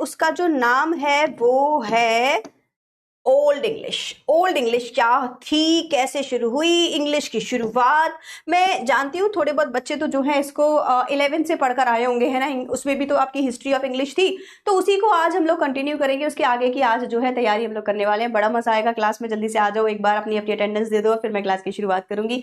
उसका जो नाम है वो है ओल्ड इंग्लिश। ओल्ड इंग्लिश क्या थी, कैसे शुरू हुई इंग्लिश की शुरुआत। मैं जानती हूँ थोड़े बहुत बच्चे तो जो है इसको 11 से पढ़कर आए होंगे, है ना, उसमें भी तो आपकी हिस्ट्री ऑफ इंग्लिश थी, तो उसी को आज हम लोग कंटिन्यू करेंगे। उसके आगे की आज जो है तैयारी हम लोग करने वाले हैं। बड़ा मजा आएगा क्लास में, जल्दी से आ जाओ, एक बार अपनी अपनी अटेंडेंस दे दो, फिर मैं क्लास की शुरुआत करूंगी।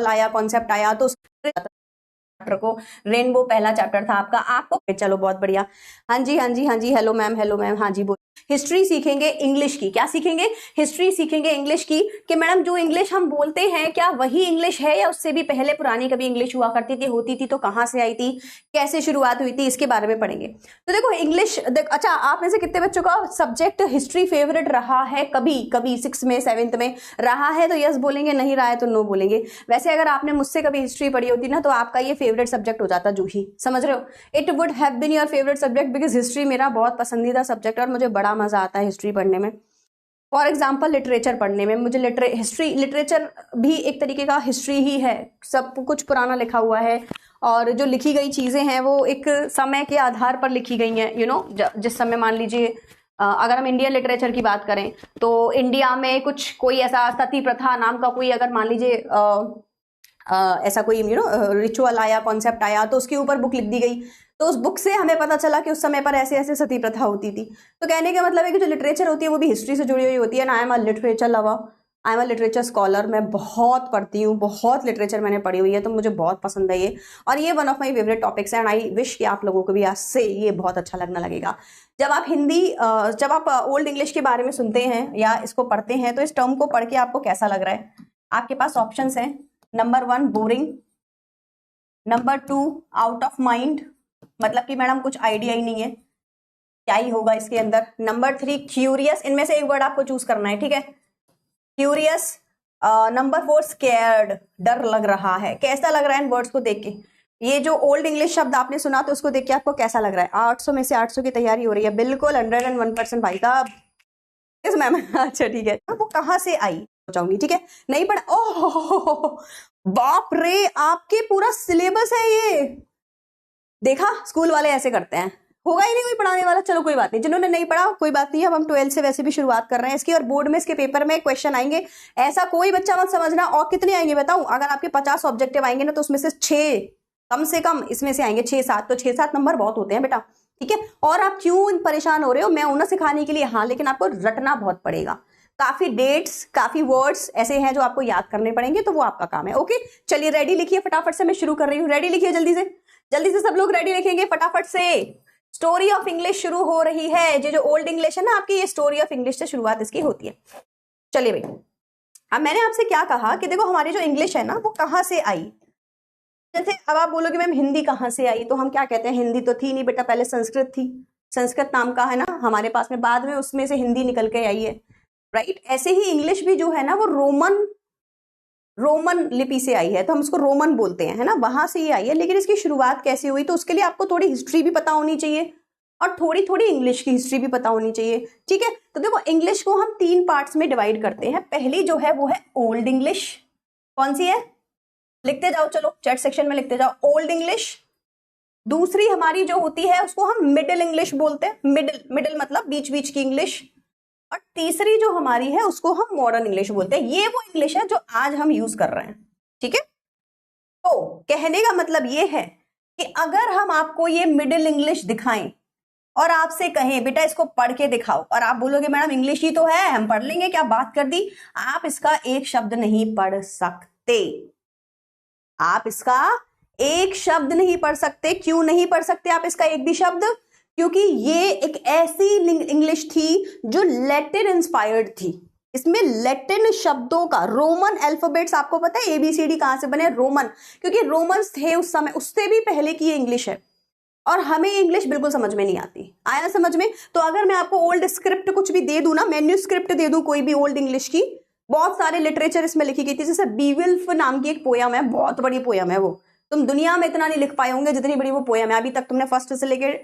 आया, कॉन्सेप्ट आया, तो चैप्टर को, रेनबो पहला चैप्टर था आपका, आपको चलो बहुत बढ़िया। हाँ जी हाँ जी हाँ जी, हेलो मैम, हेलो मैम, हाँ जी बोल। हिस्ट्री सीखेंगे इंग्लिश की, क्या सीखेंगे, हिस्ट्री सीखेंगे इंग्लिश की, कि मैडम जो इंग्लिश हम बोलते हैं क्या वही इंग्लिश है या उससे भी पहले पुरानी कभी इंग्लिश हुआ करती थी, होती थी तो कहाँ से आई थी, कैसे शुरुआत हुई थी, इसके बारे में पढ़ेंगे। तो देखो इंग्लिश अच्छा, आप में से कितने बच्चों का सब्जेक्ट हिस्ट्री फेवरेट रहा है, कभी कभी 6th में 7th में रहा है तो यस बोलेंगे, नहीं रहा है तो नो बोलेंगे। वैसे अगर आपने मुझसे कभी हिस्ट्री पढ़ी होती ना तो आपका ये फेवरेट सब्जेक्ट हो जाता जूही, समझ रहे हो, it would have been your favourite subject, because history मेरा बहुत पसंदीदा सब्जेक्ट और मुझे बड़ा मजा आता है हिस्ट्री पढ़ने में। फॉर एग्जाम्पल लिटरेचर पढ़ने में मुझे लिटरेचर भी एक तरीके का हिस्ट्री ही है, सब कुछ पुराना लिखा हुआ है और जो लिखी गई चीजें हैं वो एक समय के आधार पर लिखी गई हैं, यू नो। जिस समय मान लीजिए अगर हम इंडियन लिटरेचर की बात करें तो इंडिया में कुछ कोई ऐसा सती प्रथा नाम का कोई अगर मान लीजिए ऐसा कोई रिचुअल आया, कॉन्सेप्ट आया, तो उसके ऊपर बुक लिख दी गई, तो उस बुक से हमें पता चला कि उस समय पर ऐसे ऐसे सती प्रथा होती थी। तो कहने का मतलब है कि जो लिटरेचर होती है वो भी हिस्ट्री से जुड़ी हुई होती है। ना I am a literature lover, I am a literature scholar, मैं बहुत पढ़ती हूँ, बहुत लिटरेचर मैंने पढ़ी हुई है, तो मुझे बहुत पसंद है ये, और ये one of my favourite topics है। एंड आई विश कि आप लोगों को भी आज से ये बहुत अच्छा लगने लगेगा। जब आप ओल्ड इंग्लिश के बारे में सुनते हैं या इसको पढ़ते हैं तो इस टर्म को पढ़ के आपको कैसा लग रहा है? आपके पास ऑप्शन है, number 1 boring, number 2 out of mind, मतलब कि मैडम कुछ आइडिया ही नहीं है क्या ही होगा इसके अंदर, नंबर 3 क्यूरियस, इनमें से एक वर्ड आपको चूज करना है, ठीक है, क्यूरियस, नंबर 4 स्कैर्ड, डर लग रहा है। कैसा लग रहा है इन वर्ड्स को देख के? ये जो ओल्ड इंग्लिश शब्द आपने सुना तो उसको देख के आपको कैसा लग रहा है? 800 में से 800 की तैयारी हो रही है, बिल्कुल 101% भाई साहब। यस मैम, अच्छा ठीक है। वो कहाँ से आई जाऊंगी, ठीक है, नहीं पढ़ा, ओह बाप रे, आपके पूरा सिलेबस है ये, देखा स्कूल वाले ऐसे करते हैं, होगा ही नहीं कोई पढ़ाने वाला। चलो कोई बात नहीं, जिन्होंने नहीं पढ़ा कोई बात नहीं, अब हम 12 से वैसे भी शुरुआत कर रहे हैं इसकी, और बोर्ड में इसके पेपर में क्वेश्चन आएंगे, ऐसा कोई बच्चा मत समझना। और कितने आएंगे बताऊं? अगर आपके 50 ऑब्जेक्टिव आएंगे ना तो उसमें से 6 कम से कम इसमें से आएंगे, 6-7, तो 6-7 नंबर बहुत होते हैं बेटा, ठीक है। और आप क्यों परेशान हो रहे हो? मैं हूं ना सिखाने के लिए, हाँ, लेकिन आपको रटना बहुत पड़ेगा, काफी डेट्स, काफी वर्ड्स ऐसे हैं जो आपको याद करने पड़ेंगे, तो वो आपका काम है। ओके चलिए रेडी लिखिए, फटाफट से मैं शुरू कर रही हूँ, रेडी लिखिए जल्दी से, जल्दी से सब लोग रेडी लिखेंगे फटाफट से। स्टोरी ऑफ इंग्लिश शुरू हो रही है। ये जो ओल्ड इंग्लिश है ना आपकी, ये स्टोरी ऑफ इंग्लिश से शुरुआत इसकी होती है। चलिए भाई, अब मैंने आपसे क्या कहा कि देखो हमारी जो इंग्लिश है ना वो कहाँ से आई। जैसे अब आप बोलोगे मैम हिंदी कहाँ से आई, तो हम क्या कहते हैं, हिंदी तो थी नहीं बेटा, पहले संस्कृत थी, संस्कृत नाम का है ना हमारे पास में, बाद में उसमें से हिंदी निकल के आई है, राइट। ऐसे ही इंग्लिश भी जो है ना वो रोमन लिपि से आई है, तो हम उसको रोमन बोलते हैं, है ना, वहां से ये आई है। लेकिन इसकी शुरुआत कैसे हुई, तो उसके लिए आपको थोड़ी हिस्ट्री भी पता होनी चाहिए और थोड़ी थोड़ी इंग्लिश की हिस्ट्री भी पता होनी चाहिए, ठीक है। तो देखो इंग्लिश को हम 3 पार्ट्स में डिवाइड करते हैं। पहली जो है वो है ओल्ड इंग्लिश, कौन सी है, लिखते जाओ, चलो चैट सेक्शन में लिखते जाओ, ओल्ड इंग्लिश। दूसरी हमारी जो होती है उसको हम मिडिल इंग्लिश बोलते हैं, मिडिल मतलब बीच बीच की इंग्लिश। और तीसरी जो हमारी है उसको हम मॉडर्न इंग्लिश बोलते हैं। ये वो इंग्लिश है जो आज हम यूज कर रहे हैं, ठीक है। तो कहने का मतलब ये है कि अगर हम आपको ये मिडिल इंग्लिश दिखाएं और आपसे कहें बेटा इसको पढ़ के दिखाओ, और आप बोलोगे मैडम इंग्लिश ही तो है, हम पढ़ लेंगे, क्या बात कर दी, आप इसका एक शब्द नहीं पढ़ सकते, आप इसका एक शब्द नहीं पढ़ सकते। क्यों नहीं पढ़ सकते आप इसका एक भी शब्द? क्योंकि ये एक ऐसी इंग्लिश थी जो लैटिन इंस्पायर्ड थी। इसमें लैटिन शब्दों का, रोमन अल्फाबेट्स, आपको पता है एबीसीडी कहां से बने, रोमन, क्योंकि रोमन्स थे उस समय, उससे भी पहले की ये इंग्लिश है। और हमें इंग्लिश बिल्कुल समझ में नहीं आती, आया समझ में? तो अगर मैं आपको ओल्ड स्क्रिप्ट कुछ भी दे दूं ना, मेन्यू स्क्रिप्ट दे दूं कोई भी ओल्ड इंग्लिश की, बहुत सारे लिटरेचर इसमें लिखी गई थी। जैसे बीविल्फ नाम की एक पोयम है, बहुत बड़ी पोयम है वो, तुम दुनिया में इतना नहीं लिख पाए होंगे जितनी बड़ी वो पोयम है। अभी तक तुमने फर्स्ट से लेकर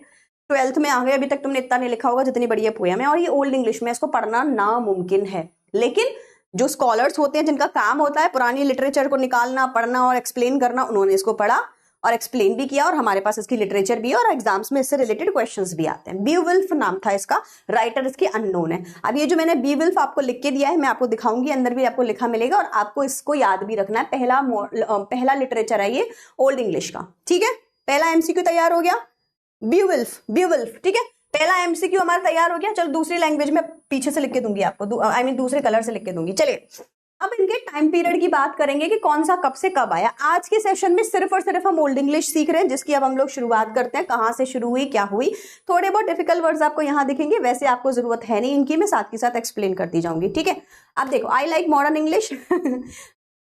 12th में आ गए, अभी तक तुमने इतना नहीं लिखा होगा जितनी बड़ी ये पोयम है। और ये ओल्ड इंग्लिश में, इसको पढ़ना नामुमकिन है। लेकिन जो स्कॉलर्स होते हैं जिनका काम होता है पुरानी लिटरेचर को निकालना, पढ़ना और एक्सप्लेन करना, उन्होंने इसको पढ़ा और एक्सप्लेन भी किया, और हमारे पास इसकी लिटरेचर भी है और एग्जाम्स में इससे रिलेटेड क्वेश्चंस भी आते हैं। बीवुल्फ नाम था इसका, राइटर इसकी अननोन है। अब ये जो मैंने बीवुल्फ आपको लिख के दिया है, मैं आपको दिखाऊंगी, अंदर भी आपको लिखा मिलेगा, और आपको इसको याद भी रखना है। पहला लिटरेचर है ये ओल्ड इंग्लिश का, ठीक है। पहला एमसीक्यू तैयार हो गया, बीवुल्फ, ठीक है। पहला एमसीक्यू हमारा तैयार हो गया। चलो दूसरी लैंग्वेज में पीछे से लिख के दूंगी आपको, आई मीन दूसरे कलर से लिख के दूंगी। चलिए अब इनके टाइम पीरियड की बात करेंगे कि कौन सा कब से कब आया। आज के सेशन में सिर्फ और सिर्फ हम ओल्ड इंग्लिश सीख रहे हैं, जिसकी अब हम लोग शुरुआत करते हैं। कहां से शुरू हुई, क्या हुई, थोड़े बहुत डिफिकल्ट वर्ड्स आपको यहाँ दिखेंगे, वैसे आपको जरूरत है नहीं इनकी, मैं साथ के साथ एक्सप्लेन करती जाऊंगी, ठीक है। अब देखो, I like modern English.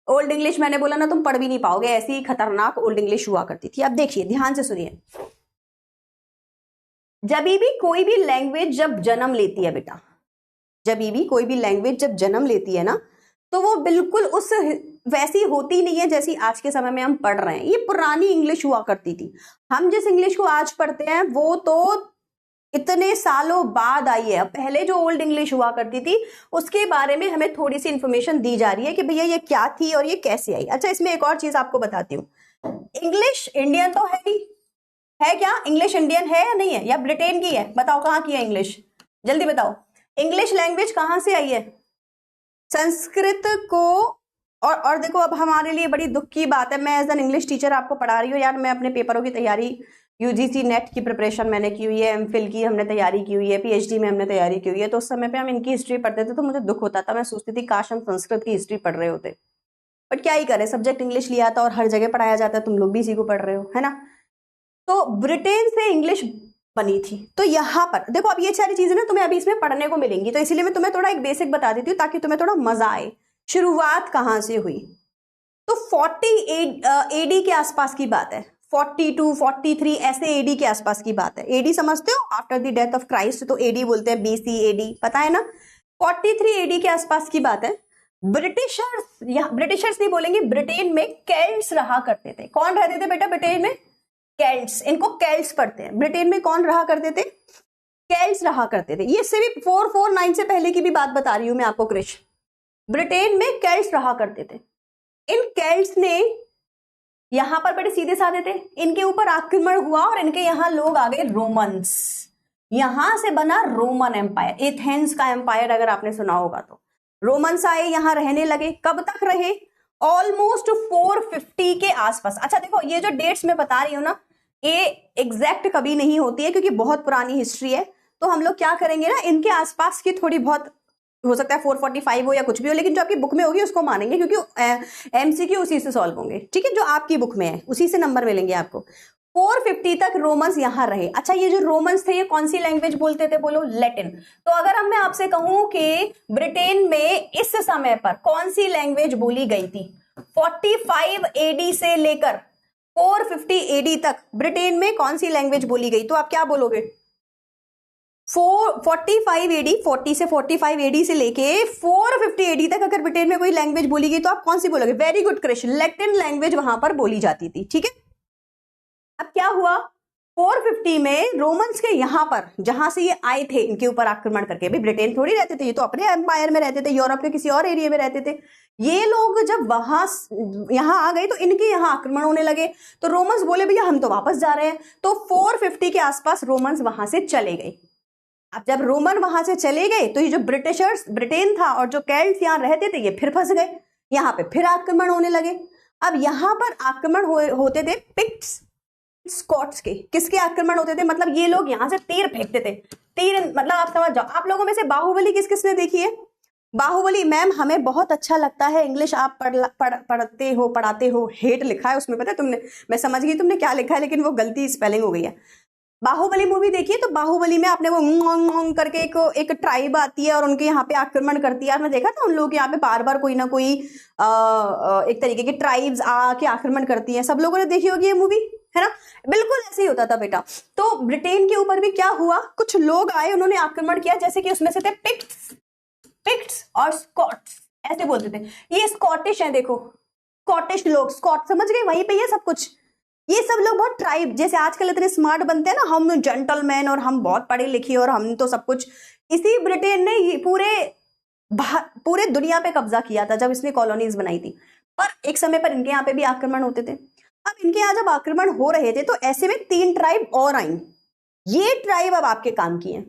Old English मैंने बोला ना, तुम पढ़ भी नहीं पाओगे, ऐसी खतरनाक ओल्ड इंग्लिश हुआ करती थी। अब देखिए ध्यान से सुनिए, जब भी कोई भी लैंग्वेज जब जन्म लेती है बेटा, जब भी कोई भी लैंग्वेज जब जन्म लेती है ना, तो वो बिल्कुल उस वैसी होती नहीं है जैसी आज के समय में हम पढ़ रहे हैं। ये पुरानी इंग्लिश हुआ करती थी। हम जिस इंग्लिश को आज पढ़ते हैं वो तो इतने सालों बाद आई है। पहले जो ओल्ड इंग्लिश हुआ करती थी उसके बारे में हमें थोड़ी सी इंफॉर्मेशन दी जा रही है कि भैया ये क्या थी और ये कैसे आई। अच्छा, इसमें एक और चीज आपको बताती हूँ, इंग्लिश इंडियन तो है नहीं, है क्या? इंग्लिश इंडियन है या नहीं है, या ब्रिटेन की है? बताओ कहाँ की है इंग्लिश, जल्दी बताओ। इंग्लिश लैंग्वेज कहाँ से आई है? संस्कृत को। और देखो, अब हमारे लिए बड़ी दुख की बात है, मैं एज एन इंग्लिश टीचर आपको पढ़ा रही हूँ यार। मैं अपने पेपरों की तैयारी, यूजीसी नेट की प्रिपरेशन मैंने की हुई है, एमफिल की हमने तैयारी की हुई है, पीएचडी में हमने तैयारी की हुई है। तो उस समय पे हम इनकी हिस्ट्री पढ़ते थे तो मुझे दुख होता था, मैं सोचती थी काश हम संस्कृत की हिस्ट्री पढ़ रहे होते। बट क्या ही करें, सब्जेक्ट इंग्लिश लिया था और हर जगह पढ़ाया जाता है, तुम लोग भी इसी को पढ़ रहे हो, है ना। तो ब्रिटेन से इंग्लिश बनी थी। तो यहाँ पर देखो, अब ये सारी चीजें ना तुम्हें अभी इसमें पढ़ने को मिलेंगी, तो इसीलिए मैं तुम्हें थोड़ा एक बेसिक बता देती हूँ ताकि तुम्हें थोड़ा मजा आए। शुरुआत कहाँ से हुई? तो 40 एडी के आसपास की बात है, 42 43 ऐसे एडी के आसपास की बात है। एडी समझते हो, after the death of Christ, तो एडी बोलते हैं, बीसी एडी, पता है ना। 43 एडी के आसपास की बात है। ब्रिटिशर्स नहीं बोलेंगे, ब्रिटेन में केल्ट्स रहा करते थे। कौन रहते थे बेटा ब्रिटेन में? केल्ट्स, इनको केल्ट्स पढ़ते हैं। ब्रिटेन में कौन रहा करते थे? केल्ट्स रहा करते थे। ये इससे भी 449 से पहले की भी बात बता रही हूं मैं आपको क्रिश। ब्रिटेन में केल्ट्स रहा करते थे। इन केल्ट्स ने यहां पर बड़े सीधे साधे थे, इनके ऊपर आक्रमण हुआ और इनके यहां लोग आ गए रोमन्स। यहां से बना रोमन एम्पायर, एथेंस का एम्पायर, अगर आपने सुना होगा तो। रोमन्स आए, यहां रहने लगे। कब तक रहे? ऑलमोस्ट 450 के आसपास। अच्छा देखो, ये जो डेट्स मैं बता रही हूँ ना, ये एग्जैक्ट कभी नहीं होती है क्योंकि बहुत पुरानी हिस्ट्री है। तो हम लोग क्या करेंगे ना, इनके आसपास की थोड़ी बहुत, हो सकता है 445 हो या कुछ भी हो, लेकिन जो आपकी बुक में होगी उसको मानेंगे क्योंकि एमसीक्यू उसी से सॉल्व होंगे, ठीक है। जो आपकी बुक में है उसी से नंबर मिलेंगे आपको। 450 तक रोमन्स यहां रहे। अच्छा, ये जो रोमन्स थे ये कौन सी लैंग्वेज बोलते थे? बोलो, लैटिन। तो अगर अब मैं आपसे कहूं कि ब्रिटेन में इस समय पर कौन सी लैंग्वेज बोली गई थी, 45 एडी से लेकर 450 एडी तक ब्रिटेन में कौन सी लैंग्वेज बोली गई, तो आप क्या बोलोगे? 45 एडी, 40 से 45 एडी से लेके 450 एडी तक अगर ब्रिटेन में कोई लैंग्वेज बोली गई तो आप कौन सी बोलोगे? Very good Krish, Latin language वहां पर बोली जाती थी, ठीक है। अब क्या हुआ, 450 में रोमन्स के यहां पर, जहां से ये आए थे इनके ऊपर आक्रमण करके, भी ब्रिटेन थोड़ी रहते थे, ये तो अपने एम्पायर में रहते थे, यूरोप के किसी और एरिया में रहते थे। ये लोग जब वहां यहां आ गए तो इनके यहां आक्रमण होने लगे। तो रोमन्स बोले भैया हम तो वापस जा रहे हैं। तो 450 के आसपास रोमन्स वहां से चले गए। अब जब रोमन वहां से चले गए तो ये जो ब्रिटिशर्स, ब्रिटेन था और जो केल्ट्स यहां रहते थे, ये फिर फंस गए। यहां पे फिर आक्रमण होने लगे। अब यहां पर आक्रमण होते थे पिक्ट्स, स्कॉट्स के। किसके आक्रमण होते थे? मतलब ये लोग यहां से तीर फेंकते थे। तीर मतलब आप समझ जाओ। आप लोगों में से बाहुबली किस किसने देखी है? बाहुबली मैम हमें बहुत अच्छा लगता है, इंग्लिश आप पढ़ाते हो, हेट लिखा है उसमें, पता है तुमने, मैं समझ गई तुमने क्या लिखा है, लेकिन वो गलती स्पेलिंग हो गई है। बाहुबली मूवी देखिए, तो बाहुबली में आपने वो करके एक ट्राइब आती है और उनके यहाँ पे आक्रमण करती है। आपने देखा था उन लोगों के यहाँ पे बार बार कोई ना कोई एक तरीके की ट्राइब्स आके आक्रमण करती हैं। सब लोगों ने देखी होगी ये मूवी, है ना। बिल्कुल ऐसे ही होता था बेटा। तो ब्रिटेन के ऊपर भी क्या हुआ, कुछ लोग आए, उन्होंने आक्रमण किया, जैसे कि उसमें से थे पिक्ट्स और स्कॉट्स, ऐसे बोलते थे। ये स्कॉटिश है, देखो स्कॉटिश लोग, स्कॉट समझ गए, वहीं पे ये सब कुछ, ये सब लोग बहुत ट्राइब, जैसे आजकल इतने स्मार्ट बनते हैं ना, हम जेंटलमैन और हम बहुत पढ़े लिखे और हम तो सब कुछ। इसी ब्रिटेन ने ये पूरे दुनिया पे कब्जा किया था जब इसने कॉलोनीज बनाई थी। पर एक समय पर इनके यहाँ पे भी आक्रमण होते थे। अब इनके यहाँ जब आक्रमण हो रहे थे तो ऐसे में 3 ट्राइब और आई, ये ट्राइब अब आपके काम की है।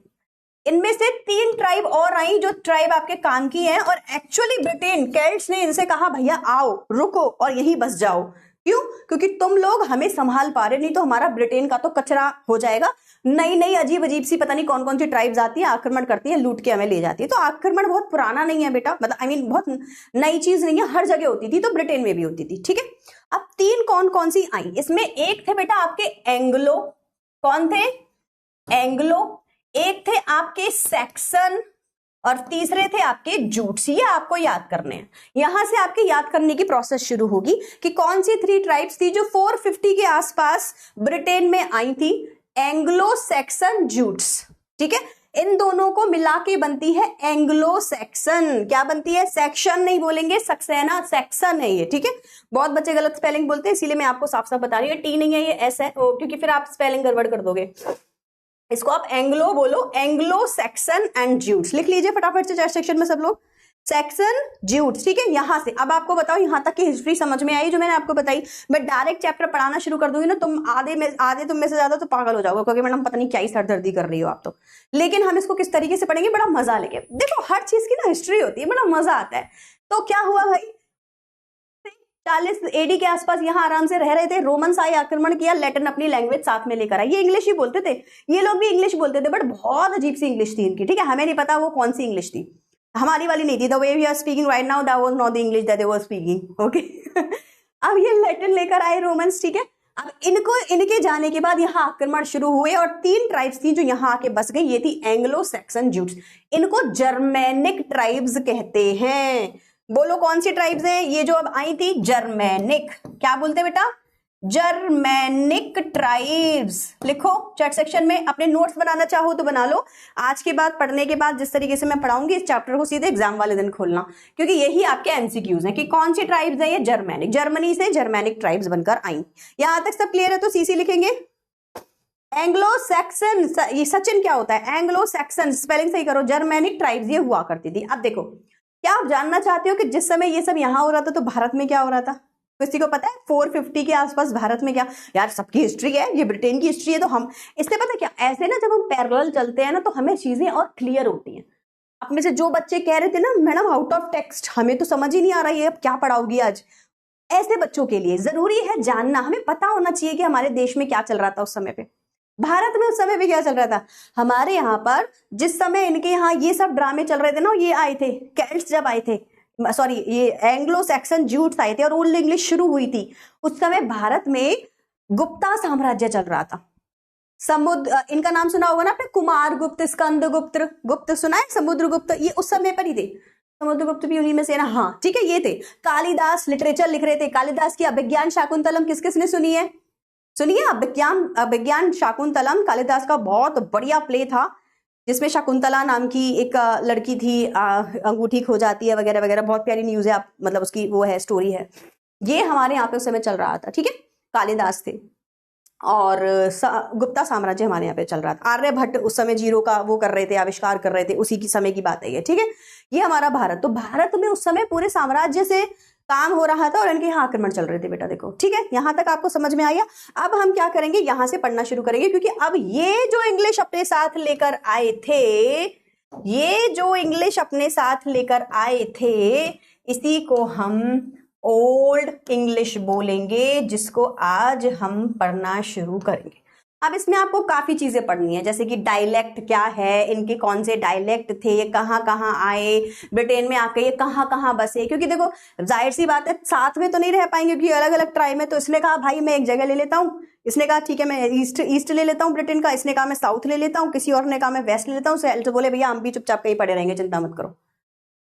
इनमें से 3 ट्राइब और आई जो ट्राइब आपके काम की है, और एक्चुअली ब्रिटेन केल्ट्स ने इनसे कहा भैया आओ रुको और यहीं बस जाओ। क्यों? क्योंकि तुम लोग हमें संभाल पा रहे, नहीं तो हमारा ब्रिटेन का तो कचरा हो जाएगा। नई नई अजीब अजीब सी पता नहीं कौन कौन सी ट्राइब्स आती है, आक्रमण करती है, लूट के हमें ले जाती है। तो आक्रमण बहुत पुराना नहीं है बेटा, मतलब आई मीन बहुत नई चीज नहीं है, हर जगह होती थी, तो ब्रिटेन में भी होती थी। ठीक है, अब 3 कौन कौन सी आई, इसमें एक थे बेटा आपके एंग्लो, कौन थे? एंग्लो। एक थे आपके सैक्सन, और तीसरे थे आपके जूट्स। ये आपको याद करने हैं। यहां से आपके याद करने की प्रोसेस शुरू होगी कि कौन सी 3 ट्राइब्स थी जो 450 के आसपास ब्रिटेन में आई थी। Anglo Saxon Jutes. ठीक है, इन दोनों को मिला के बनती है एंग्लो सैक्सन। क्या बनती है? सेक्शन नहीं बोलेंगे, सक्सेना, सैक्सन है ये। ठीक है, बहुत बच्चे गलत स्पेलिंग बोलते हैं, इसीलिए मैं आपको साफ साफ बता रही हूँ, टी नहीं है ये, एस है, क्योंकि फिर आप स्पेलिंग गड़बड़ कर दोगे। इसको आप एंग्लो बोलो, एंग्लो सैक्सन एंड ज्यूट्स। लिख लीजिए फटाफट से चैट सेक्शन में सब लोग, सैक्सन ज्यूट्स। ठीक है, यहां से अब आपको बताओ यहां तक की हिस्ट्री समझ में आई जो मैंने आपको बताई। मैं डायरेक्ट चैप्टर पढ़ाना शुरू कर दूंगी ना, तुम आधे तुम में से ज्यादा तो पागल हो जाओगे, क्योंकि मैडम पता नहीं क्या ही सरदर्दी कर रही हो आप तो। लेकिन हम इसको किस तरीके से पढ़ेंगे, बड़ा मजा लेंगे। देखो हर चीज की ना हिस्ट्री होती है, बड़ा मजा आता है। तो क्या हुआ भाई, 40 एडी के आसपास यहाँ आराम से रह रहे थे, रोमन्स आए, आक्रमण किया, लैटिन अपनी लैंग्वेज साथ में लेकर आए। ये इंग्लिश ही बोलते थे, ये लोग भी इंग्लिश बोलते थे, बट बहुत अजीब सी इंग्लिश थी इनकी। ठीक है, हमें नहीं पता वो कौन सी इंग्लिश थी, हमारी वाली नहीं थी। The way we are speaking right now that was not the English that they were speaking. Okay, अब ये लैटिन लेकर आए रोमन्स। ठीक है, अब इनके जाने के बाद यहाँ आक्रमण शुरू हुए, और 3 ट्राइब्स थी जो यहाँ आके बस गई, ये थी एंग्लो सैक्सन ज्यूट्स। इनको जर्मेनिक ट्राइब्स कहते हैं। बोलो कौन सी ट्राइब्स हैं ये जो अब आई थी? जर्मेनिक। क्या बोलते बेटा? Germanic tribes. लिखो चैट सेक्शन में, अपने नोट्स बनाना चाहो तो बना लो। आज के बाद पढ़ने के बाद जिस तरीके से मैं पढ़ाऊंगी इस चैप्टर को सीधे एग्जाम वाले दिन खोलना, क्योंकि यही आपके एमसीक्यूज हैं कि कौन सी ट्राइब्स है ये जर्मेनिक, जर्मनी से जर्मेनिक ट्राइब्स बनकर आई। यहां तक सब क्लियर है तो सीसी लिखेंगे। एंग्लो सैक्सन, ये सचिन क्या होता है? एंग्लो सैक्सन, स्पेलिंग सही करो। जर्मेनिक ट्राइब्स ये हुआ करती थी। अब देखो, क्या आप जानना चाहते हो कि जिस समय ये सब यहां हो रहा था तो भारत में क्या हो रहा था? किसी को पता है? 450 के आसपास भारत में क्या? यार सबकी हिस्ट्री है, ये ब्रिटेन की हिस्ट्री है, तो हम इससे पता क्या, ऐसे ना जब हम पैरेलल चलते हैं ना तो हमें चीजें और क्लियर होती हैं। आप में से जो बच्चे कह रहे थे ना मैडम आउट ऑफ टेक्स्ट, हमें तो समझ ही नहीं आ रहा है अब क्या पढ़ाओगी आज, ऐसे बच्चों के लिए जरूरी है जानना। हमें पता होना चाहिए कि हमारे देश में क्या चल रहा था उस समय पे, भारत में उस समय पे क्या चल रहा था। हमारे यहाँ पर जिस समय इनके यहाँ ये सब ड्रामे चल रहे थे ना, ये आए थे केल्ट्स जब आए थे, सॉरी ये एंग्लो सैक्सन ज्यूट्स आए थे और ओल्ड इंग्लिश शुरू हुई थी, उस समय भारत में गुप्ता साम्राज्य चल रहा था। समुद्र, इनका नाम सुना होगा ना आपने, कुमार गुप्त, स्कंद गुप्त, गुप्त सुना है, समुद्र गुप्त, ये उस समय पर ही थे। समुद्र गुप्त भी उन्हीं में से ना, हाँ ठीक है, ये थे। कालिदास लिटरेचर लिख रहे थे, कालिदास की अभिज्ञान शाकुंतलम किस किसने सुनी है? सुनिए, अभिज्ञान शाकुंतलम कालिदास का बहुत बढ़िया प्ले था, जिसमें शकुंतला नाम की एक लड़की थी, अंगूठी खो जाती है वगैरह वगैरह, बहुत प्यारी न्यूज है, आप मतलब उसकी वो है, स्टोरी है। ये हमारे यहाँ पे उस समय चल रहा था। ठीक है, कालिदास थे और गुप्ता साम्राज्य हमारे यहाँ पे चल रहा था। आर्यभट्ट उस समय जीरो का वो कर रहे थे, आविष्कार कर रहे थे, उसी की समय की बात है ये। ठीक है, ये हमारा भारत, तो भारत में उस समय पूरे साम्राज्य से काम हो रहा था और इनके यहाँ आक्रमण चल रहे थे बेटा। देखो ठीक है, यहां तक आपको समझ में आया। अब हम क्या करेंगे, यहां से पढ़ना शुरू करेंगे, क्योंकि अब ये जो इंग्लिश अपने साथ लेकर आए थे, ये जो इंग्लिश अपने साथ लेकर आए थे, इसी को हम ओल्ड इंग्लिश बोलेंगे, जिसको आज हम पढ़ना शुरू करेंगे। अब इसमें आपको काफी चीजें पढ़नी है, जैसे कि डायलेक्ट क्या है, इनके कौन से डायलेक्ट थे, कहाँ कहाँ आए, ब्रिटेन में आके ये कहाँ कहाँ बसे। क्योंकि देखो जाहिर सी बात है साथ में तो नहीं रह पाएंगे, क्योंकि अलग अलग ट्राइब में। तो इसने कहा भाई मैं एक जगह ले लेता हूँ, इसने कहा ठीक है मैं ईस्ट ले लेता हूँ ब्रिटेन का, इसने कहा मैं साउथ ले लेता हूँ, किसी और ने कहा मैं वेस्ट ले लेता हूँ। तो बोले भैया हम भी चुपचाप कहीं पड़े रहेंगे, चिंता मत करो।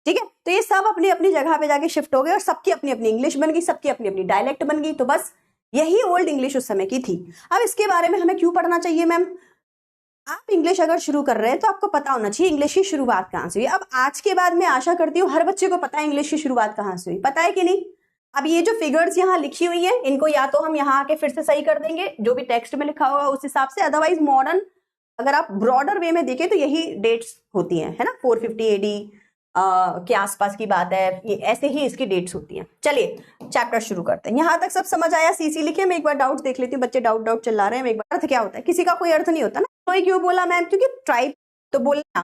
ठीक है, तो ये सब अपनी अपनी जगह पे जाके शिफ्ट हो गए और सबकी अपनी अपनी इंग्लिश बन गई, सबकी अपनी अपनी डायलेक्ट बन गई। तो बस यही ओल्ड इंग्लिश उस समय की थी। अब इसके बारे में हमें क्यों पढ़ना चाहिए मैम? आप इंग्लिश अगर शुरू कर रहे हैं तो आपको पता होना चाहिए इंग्लिश की शुरुआत कहाँ से हुई। अब आज के बाद मैं आशा करती हूँ हर बच्चे को पता है इंग्लिश की शुरुआत कहाँ से हुई, पता है कि नहीं? अब ये जो फिगर्स यहाँ लिखी हुई है, इनको या तो हम यहाँ आके फिर से सही कर देंगे, जो भी टेक्स्ट में लिखा होगा उस हिसाब से। अदरवाइज मॉडर्न अगर आप ब्रॉडर वे में देखें तो यही डेट्स होती हैं, है ना, 450 AD के आसपास की बात है, ये ऐसे ही इसकी डेट्स होती हैं। चलिए चैप्टर शुरू करते हैं। यहाँ तक सब समझ आया? सीसी लिखे, मैं एक बार डाउट देख लेती हूँ, बच्चे डाउट चिल्ला रहे हैं। एक बार अर्थ क्या होता है? किसी का कोई अर्थ नहीं होता ना। कोई क्यों बोला मैम? क्योंकि ट्राइब तो बोलना,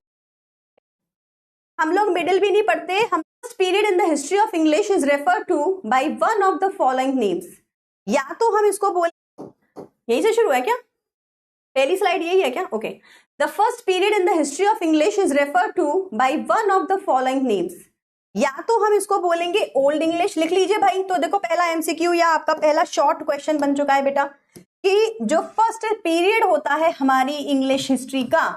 हम लोग मिडिल भी नहीं पढ़ते। हम period in the history of English is refer to by one of the following names. या तो हम इसको बोले, यहीं से शुरू है क्या? पहली स्लाइड यही है क्या? Okay. The first period in the history of English is refer to by one of the following names. या तो हम इसको बोलेंगे ओल्ड इंग्लिश। लिख लीजिए भाई। तो देखो पहला एमसीक्यू या आपका पहला शॉर्ट क्वेश्चन बन चुका है बेटा कि जो फर्स्ट पीरियड होता है हमारी इंग्लिश हिस्ट्री का,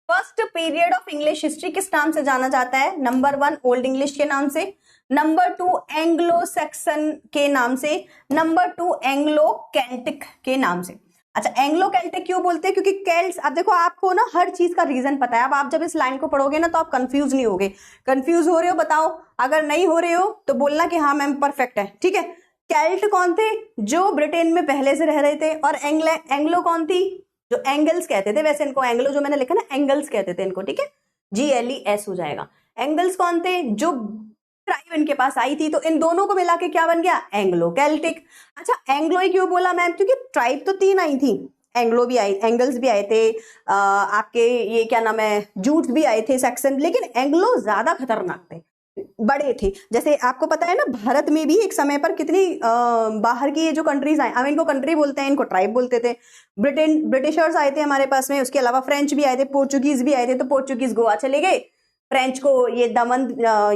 first period of English history किस नाम से जाना जाता है? नंबर 1 ओल्ड इंग्लिश के नाम से, नंबर 2 एंग्लो सैक्सन के नाम से, नंबर 2 एंग्लो केल्टिक के नाम से। अच्छा, एंग्लो केल्टिक क्यों बोलते हैं? क्योंकि केल्ट्स, अब देखो आपको ना हर चीज का रीजन पता है। अब आप जब इस लाइन को पढ़ोगे ना तो आप कंफ्यूज नहीं होगे। कंफ्यूज हो रहे हो बताओ, अगर नहीं हो रहे हो तो बोलना कि हाँ मैम परफेक्ट है, ठीक है। केल्ट कौन थे? जो ब्रिटेन में पहले से रह रहे थे। और एंग्लो कौन थी? जो एंगल्स कहते थे। वैसे इनको एंग्लो जो मैंने लिखा ना, एंगल्स कहते थे इनको, ठीक है। GLES हो जाएगा। एंगल्स कौन थे? जो ट्राइब इनके पास आई थी, तो इन दोनों को मिला के क्या बन गया? Anglo Celtic. अच्छा, एंग्लो ही क्यों बोला मैम? क्योंकि ट्राइब तो 3 आई थी। एंग्लो भी आई, एंगल्स भी आए थे, आपके ये क्या नाम है, जूट्स भी आए थे, सैक्सन। लेकिन एंग्लो ज्यादा खतरनाक थे, बड़े थे। जैसे आपको पता है ना, भारत में भी एक समय पर कितनी बाहर की ये जो कंट्रीज आए, हम इनको कंट्री बोलते हैं, इनको ट्राइब बोलते थे। ब्रिटिशर्स आए थे हमारे पास में, उसके अलावा फ्रेंच भी आए थे, पोर्चुगीज भी आए थे। तो पोर्चुगीज गोवा चले गए, फ्रेंच को ये दमन,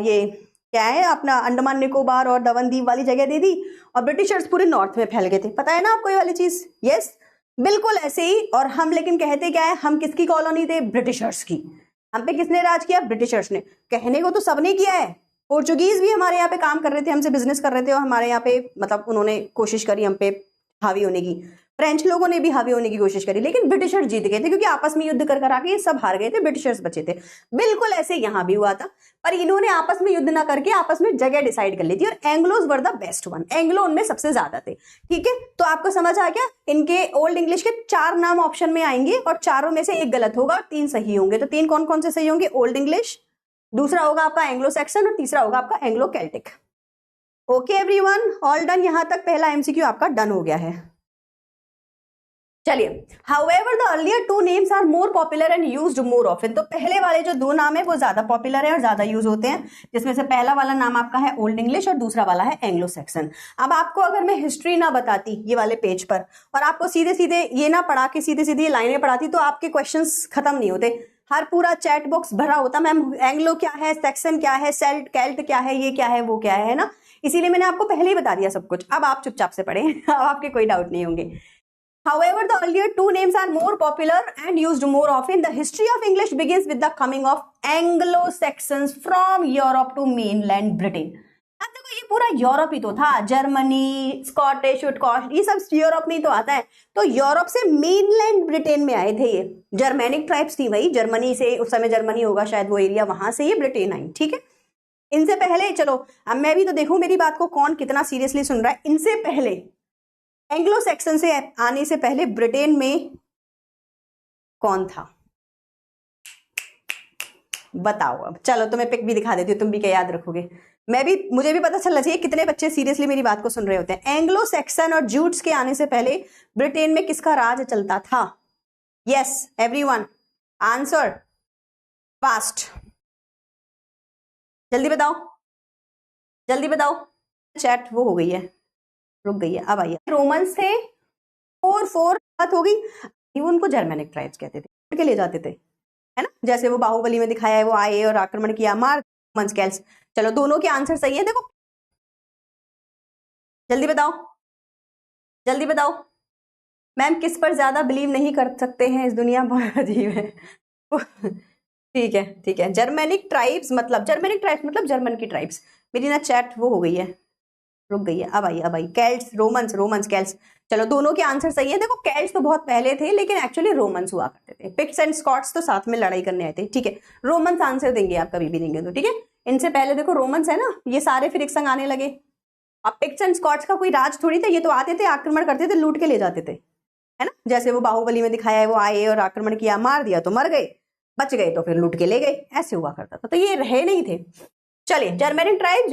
ये क्या है अपना अंडमान निकोबार और दमन दीव वाली जगह दे दी, और ब्रिटिशर्स पूरे नॉर्थ में फैल गए थे। पता है ना आपको ये वाली चीज? यस, बिल्कुल ऐसे ही। और हम लेकिन कहते क्या है? हम किसकी कॉलोनी थे? ब्रिटिशर्स की। हम पे किसने राज किया? ब्रिटिशर्स ने। कहने को तो सबने किया है। पोर्चुगीज भी हमारे यहाँ पे काम कर रहे थे, हमसे बिजनेस कर रहे थे, और हमारे यहाँ पे मतलब उन्होंने कोशिश करी हम पे हावी होने की। फ्रेंच लोगों ने भी हावी होने की कोशिश करी, लेकिन ब्रिटिशर्स जीत गए थे, क्योंकि आपस में युद्ध कर कर आके सब हार गए थे, ब्रिटिशर्स बचे थे। बिल्कुल ऐसे यहाँ भी हुआ था, पर इन्होंने आपस में युद्ध ना करके आपस में जगह डिसाइड कर ली थी, और Angles were the best one. Anglo उनमें सबसे ज्यादा थे, ठीक है। तो आपको समझ आ गया? इनके ओल्ड इंग्लिश के 4 नाम ऑप्शन में आएंगे, और चारों में से एक गलत होगा और 3 सही होंगे। तो 3 कौन कौन से सही होंगे? ओल्ड इंग्लिश, दूसरा होगा आपका एंग्लो सैक्सन, और तीसरा होगा आपका Anglo Celtic. Okay everyone, all done? यहां तक पहला एमसीक्यू आपका डन हो गया है। चलिए, however the earlier 2 names are more popular and used more often। तो पहले वाले जो 2 नाम है वो ज्यादा पॉपुलर है और ज्यादा यूज होते हैं, जिसमें से पहला वाला नाम आपका है ओल्ड इंग्लिश और दूसरा वाला है एंग्लो सैक्सन। अब आपको अगर मैं हिस्ट्री ना बताती ये वाले पेज पर, और आपको सीधे सीधे ये ना पढ़ा के सीधे सीधे ये लाइनें पढ़ाती, तो आपके क्वेश्चंस खत्म नहीं होते। हर पूरा चैट बॉक्स भरा होता, मैम एंग्लो क्या है, सैक्सन क्या है, सेल्ट केल्ट क्या है, ये क्या है, वो क्या है ना। इसीलिए मैंने आपको पहले ही बता दिया सब कुछ। अब आप चुपचाप से पढ़ें, अब आपके कोई डाउट नहीं होंगे। However, the earlier 2 names are more popular and used more often. The history of English begins with the coming of Anglo-Saxons from Europe to mainland Britain. अब देखो, ये पूरा यूरोप ही तो था। जर्मनी, स्कॉटिश, ये सब यूरोप में ही तो आता है। तो यूरोप से मेनलैंड ब्रिटेन में आए थे ये। जर्मेनिक ट्राइब्स थी भाई, जर्मनी से, उस समय जर्मनी होगा शायद वो एरिया, वहां से ये ब्रिटेन आई, ठीक है। इनसे पहले, चलो अब मैं भी तो देखूं मेरी बात को कौन कितना सीरियसली सुन रहा है। इनसे पहले, एंग्लो सैक्सन से आने से पहले ब्रिटेन में कौन था? बताओ। अब चलो तुम्हें पिक भी दिखा देती हूँ, तुम भी क्या याद रखोगे। मुझे भी पता चलना चाहिए कितने बच्चे सीरियसली मेरी बात को सुन रहे होते हैं। एंग्लो सैक्सन और जूट्स के आने से पहले ब्रिटेन में किसका राज चलता था? यस एवरीवन, आंसर फास्ट, जल्दी बताओ, जल्दी बताओ। चैट वो हो गई है, रुक गई है, अब आइए। रोमन्स थे, 4 बात हो गई। उनको जर्मेनिक ट्राइब्स कहते थे, के ले जाते थे, है ना। जैसे वो बाहुबली में दिखाया है, वो आए और आक्रमण किया, मार रोमन्स कैल्स। चलो दोनों के आंसर सही है। देखो जल्दी बताओ, जल्दी बताओ। मैम किस पर ज्यादा बिलीव नहीं कर सकते हैं इस दुनिया, बहुत अजीब है। ठीक है ठीक है, जर्मेनिक ट्राइब्स मतलब जर्मन की ट्राइब्स। मेरी ना चैट वो हो गई है, रुक गई है, अब आई। Celts, Romans Celts. चलो दोनों के आंसर सही है। देखो केल्ट्स तो बहुत पहले थे, लेकिन एक्चुअली रोमन्स हुआ करते थे। पिक्ट्स एंड स्कॉट्स तो साथ में लड़ाई करने आए थे, ठीक है। रोमन्स आंसर देंगे आप कभी भी देंगे तो, ठीक है। इनसे पहले देखो रोमन्स है ना, ये सारे फिर एक संग आने लगे। अब पिक्ट्स एंड स्कॉट्स का कोई राज थोड़ी था, ये तो आते थे, आक्रमण करते थे, लूट के ले जाते थे, है ना। जैसे वो बाहुबली में दिखाया है, वो आए और आक्रमण किया, मार दिया तो मर गए। बच गए तो फिर लूट के ले गए, ऐसे हुआ करता था। तो ये रहे नहीं थे। चलिए, जर्मेनिक ट्राइब,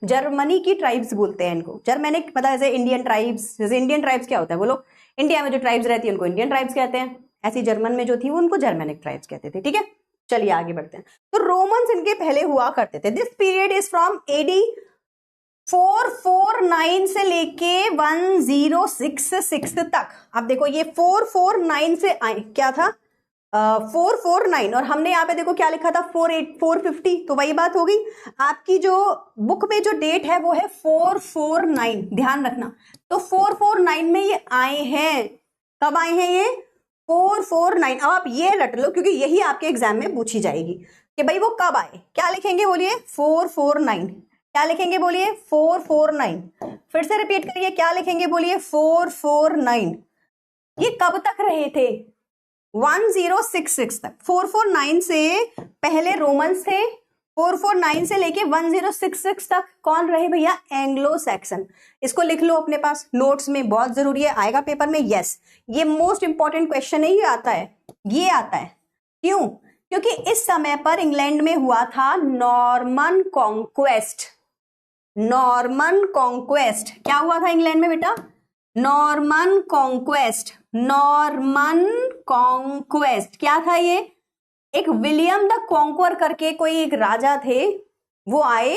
जर्मनी की ट्राइब्स बोलते हैं इनको। जर्मेनिक मतलब जैसे इंडियन ट्राइब्स, जैसे इंडियन ट्राइब्स क्या होता है बोलो, इंडिया में जो ट्राइब्स रहती है उनको इंडियन ट्राइब्स कहते हैं, ऐसी जर्मन में जो थी वो उनको जर्मेनिक ट्राइब्स कहते थे। ठीक है, चलिए आगे बढ़ते हैं। तो रोमन्स इनके पहले हुआ करते थे। This period is from AD 449 से लेके 1066 तक। अब देखो ये 449 से आए, क्या था 449, और हमने यहाँ पे देखो क्या लिखा था 450, तो वही बात होगी। आपकी जो बुक में जो डेट है वो है 449, ध्यान रखना। तो 449 में ये आए हैं। कब आए हैं ये? 449। अब आप ये रट लो क्योंकि यही आपके एग्जाम में पूछी जाएगी कि भाई वो कब आए। क्या लिखेंगे बोलिए? 449। क्या लिखेंगे बोलिए? 449। फिर से रिपीट करिए, क्या लिखेंगे बोलिए? 449। ये कब तक रहे थे? 1066 तक। 449 से पहले रोमन्स थे, 449 से लेके 1066 तक कौन रहे भैया? Anglo Saxon. इसको लिख लो अपने पास नोट्स में, बहुत जरूरी है, आएगा पेपर में। यस, ये मोस्ट इंपॉर्टेंट क्वेश्चन है, ये आता है, ये आता है। क्यों? क्योंकि इस समय पर इंग्लैंड में हुआ था नॉर्मन कॉन्क्वेस्ट। नॉर्मन कॉन्क्वेस्ट क्या हुआ था इंग्लैंड में बेटा? Norman conquest. नॉर्मन कॉन्क्वेस्ट क्या था ये? एक विलियम द कॉन्क्वर करके कोई एक राजा थे, वो आए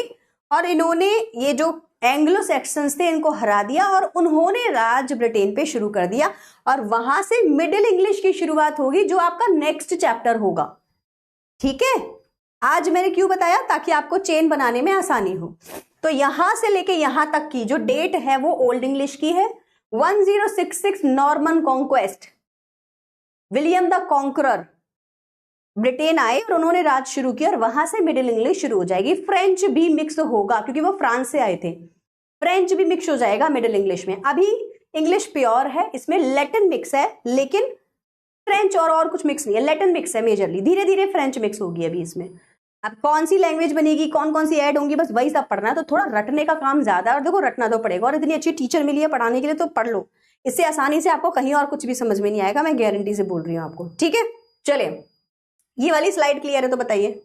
और इन्होंने ये जो एंग्लो सेक्शंस थे इनको हरा दिया और उन्होंने राज ब्रिटेन पे शुरू कर दिया, और वहां से मिडिल इंग्लिश की शुरुआत होगी जो आपका नेक्स्ट चैप्टर होगा। ठीक है, आज मैंने क्यों बताया? ताकि आपको चेन बनाने में आसानी हो। तो यहां से लेके यहां तक की जो डेट है वो ओल्ड इंग्लिश की है। 1066 Norman conquest, William the conqueror Britain आए और उन्होंने राज शुरू किया, और वहां से मिडिल इंग्लिश शुरू हो जाएगी। फ्रेंच भी मिक्स होगा क्योंकि वो फ्रांस से आए थे, फ्रेंच भी मिक्स हो जाएगा मिडिल इंग्लिश में। अभी इंग्लिश प्योर है, इसमें लैटिन मिक्स है, लेकिन फ्रेंच और कुछ मिक्स नहीं है, लैटिन मिक्स है मेजरली। धीरे धीरे फ्रेंच मिक्स होगी अभी इसमें। अब कौन सी लैंग्वेज बनेगी, कौन कौन सी ऐड होंगी, बस वही सब पढ़ना है। तो थोड़ा रटने का काम ज्यादा है, और देखो रटना तो पड़ेगा, और इतनी अच्छी टीचर मिली है पढ़ाने के लिए तो पढ़ लो। इससे आसानी से आपको कहीं और कुछ भी समझ में नहीं आएगा, मैं गारंटी से बोल रही हूँ आपको। ठीक है, चलिए ये वाली स्लाइड क्लियर है तो बताइए।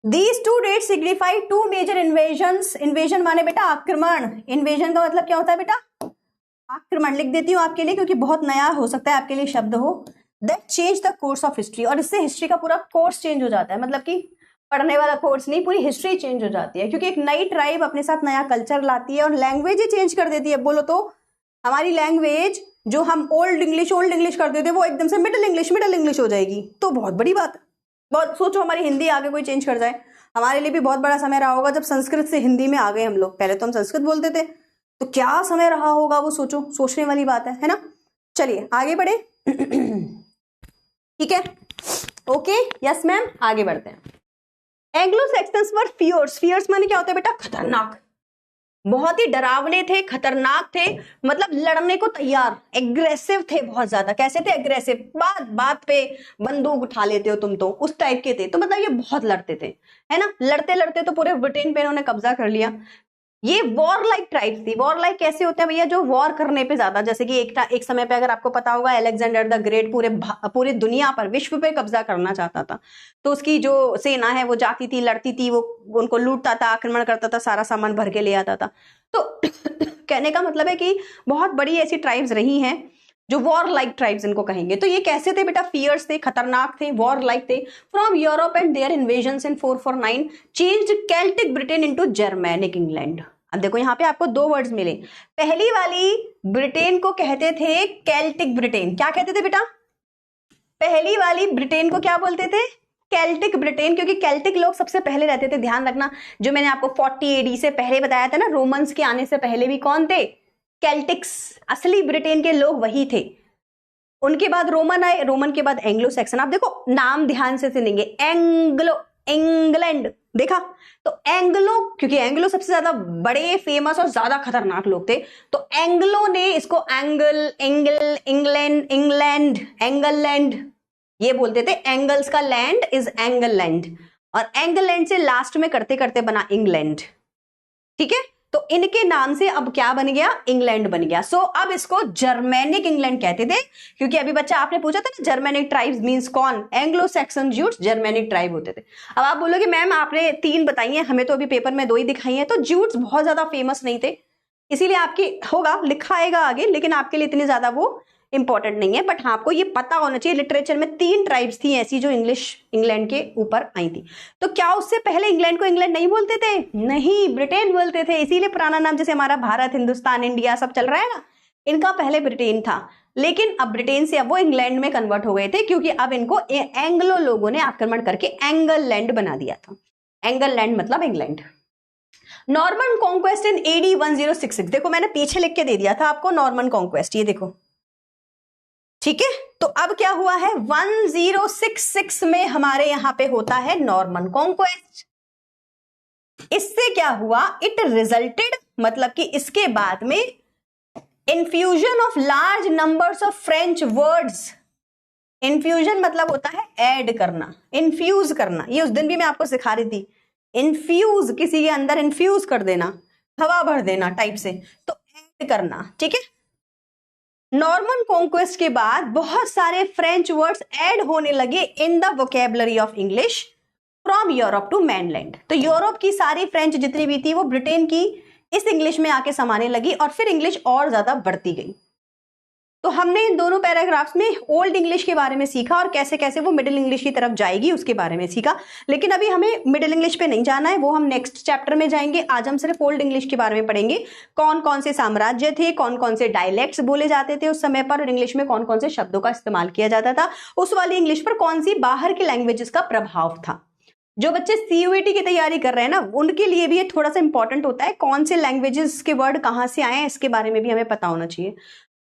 These two dates signify two major invasions। Invasion माने बेटा आक्रमण। इन्वेजन का मतलब क्या होता है बेटा? आक्रमण। लिख देती हूँ आपके लिए क्योंकि बहुत नया हो सकता है आपके लिए शब्द हो। That change the course of history। और इससे हिस्ट्री का पूरा कोर्स चेंज हो जाता है, मतलब कि पढ़ने वाला कोर्स नहीं, पूरी हिस्ट्री चेंज हो जाती है, क्योंकि एक नई ट्राइब अपने साथ नया कल्चर लाती है और लैंग्वेज ही चेंज कर देती है। बोलो तो हमारी लैंग्वेज जो हम ओल्ड इंग्लिश करते थे वो एकदम से मिडिल इंग्लिश हो जाएगी, तो बहुत बड़ी बात है। बहुत सोचो हमारी हिंदी आगे कोई चेंज कर जाए, हमारे लिए भी बहुत बड़ा समय रहा होगा जब संस्कृत से हिंदी में आ गए हम लोग। पहले तो हम संस्कृत बोलते थे, तो क्या समय रहा होगा वो सोचो, सोचने वाली बात है ना। चलिए आगे बढ़े। ठीक है, ओके, यस मैम, आगे बढ़ते हैं। एंग्लो सैक्सन्स वर फियर्स। फियर्स माने क्या होता है बेटा? खतरनाक, बहुत ही डरावने थे, खतरनाक थे, मतलब लड़ने को तैयार, एग्रेसिव थे बहुत ज्यादा। कैसे थे? एग्रेसिव, बात बात पे बंदूक उठा लेते हो तुम, तो उस टाइप के थे। तो मतलब ये बहुत लड़ते थे, है ना। लड़ते लड़ते तो पूरे ब्रिटेन पे इन्होंने कब्जा कर लिया। ये वॉर लाइक ट्राइब्स थी। वॉर लाइक कैसे होते हैं भैया? जो वॉर करने पे ज्यादा, जैसे कि एक समय पे अगर आपको पता होगा अलेक्जेंडर द ग्रेट पूरे दुनिया पर, विश्व पे कब्जा करना चाहता था, तो उसकी जो सेना है वो जाती थी, लड़ती थी, वो उनको लूटता था, आक्रमण करता था, सारा सामान भर के ले आता था। तो कहने का मतलब है कि बहुत बड़ी ऐसी ट्राइब्स रही हैं जो वॉर लाइक ट्राइब्स इनको कहेंगे। तो ये कैसे थे बेटा? फियर्स थे, खतरनाक थे, वॉर लाइक थे। From Europe and their invasions in 449 changed Celtic Britain into Germanic England. अब देखो यहाँ पे आपको दो वर्ड्स मिले। पहली वाली ब्रिटेन को कहते थे केल्टिक ब्रिटेन। क्या कहते थे बेटा? पहली वाली ब्रिटेन को क्या बोलते थे? केल्टिक ब्रिटेन, क्योंकि केल्टिक लोग सबसे पहले रहते थे। ध्यान रखना, जो मैंने आपको 40 एडी से पहले बताया था ना, रोमन्स के आने से पहले भी कौन थे? केल्टिक्स। असली ब्रिटेन के लोग वही थे। उनके बाद रोमन आए, रोमन के बाद एंग्लो सैक्सन। आप देखो नाम ध्यान से सुनेंगे, एंग्लो, इंग्लैंड, देखा? तो एंग्लो, क्योंकि एंग्लो सबसे ज्यादा बड़े, फेमस और ज्यादा खतरनाक लोग थे, तो एंग्लो ने इसको एंगलैंड ये बोलते थे। एंगल्स का लैंड इज एंगलैंड, और एंगलैंड से लास्ट में करते करते बना इंग्लैंड। ठीक है, तो इनके नाम से अब क्या बन गया, इंग्लैंड बन गया। सो अब इसको जर्मेनिक इंग्लैंड कहते थे, क्योंकि अभी बच्चा आपने पूछा था ना जर्मेनिक ट्राइब्स मींस कौन, Anglo Saxon Jutes Germanic tribe होते थे। अब आप बोलोगे मैम आपने 3 बताई हैं, हमें तो अभी पेपर में 2 ही दिखाई हैं। तो ज्यूट्स बहुत ज्यादा फेमस नहीं थे, इसीलिए आपकी होगा लिखा आएगा आगे, लेकिन आपके लिए इतनी ज्यादा वो इंपॉर्टेंट नहीं है। बट हाँ आपको ये पता होना चाहिए लिटरेचर में 3 ट्राइब्स थी ऐसी जो इंग्लैंड के ऊपर आई थी। तो क्या उससे पहले इंग्लैंड को इंग्लैंड नहीं बोलते थे, नहीं, ब्रिटेन बोलते थे। इसीलिए पुराना नाम जैसे हमारा भारत, हिंदुस्तान, इंडिया सब चल रहा है ना, इनका पहले ब्रिटेन था, लेकिन अब ब्रिटेन से अब वो इंग्लैंड में कन्वर्ट हो गए थे, क्योंकि अब इनको एंग्लो लोगों ने आक्रमण करके एंगललैंड बना दिया था। एंगललैंड मतलब इंग्लैंड। नॉर्मन कॉन्क्वेस्ट इन AD 1066, देखो मैंने पीछे लिख के दे दिया था आपको नॉर्मन कॉन्क्वेस्ट, ये देखो, ठीक है। तो अब क्या हुआ है, 1066 में हमारे यहां पे होता है नॉर्मन कॉन्क्वेस्ट। इससे क्या हुआ, इट रिजल्टेड, मतलब कि इसके बाद में infusion of large numbers of French words. Infusion मतलब होता है ऐड करना, इन्फ्यूज करना, ये उस दिन भी मैं आपको सिखा रही थी, इन्फ्यूज, किसी के अंदर इन्फ्यूज कर देना, हवा भर देना टाइप से, तो ऐड करना, ठीक है। नॉर्मन कॉन्क्वेस्ट के बाद बहुत सारे फ्रेंच वर्ड्स ऐड होने लगे in the vocabulary of English from Europe to mainland. तो यूरोप की सारी फ्रेंच जितनी भी थी वो ब्रिटेन की इस इंग्लिश में आके समाने लगी, और फिर इंग्लिश और ज्यादा बढ़ती गई। तो हमने इन दोनों पैराग्राफ्स में ओल्ड इंग्लिश के बारे में सीखा और कैसे कैसे वो मिडिल इंग्लिश की तरफ जाएगी उसके बारे में सीखा। लेकिन अभी हमें मिडिल इंग्लिश पे नहीं जाना है, वो हम नेक्स्ट चैप्टर में जाएंगे। आज हम सिर्फ ओल्ड इंग्लिश के बारे में पढ़ेंगे, कौन कौन से साम्राज्य थे, कौन कौन से डायलेक्ट्स बोले जाते थे उस समय पर, और इंग्लिश में कौन कौन से शब्दों का इस्तेमाल किया जाता था, उस वाली इंग्लिश पर कौन सी बाहर की लैंग्वेजेस का प्रभाव था। जो बच्चे CUET की तैयारी कर रहे हैं ना, उनके लिए भी ये थोड़ा सा इंपॉर्टेंट होता है, कौन से लैंग्वेजेस के वर्ड कहाँ से आए हैं इसके बारे में भी हमें पता होना चाहिए।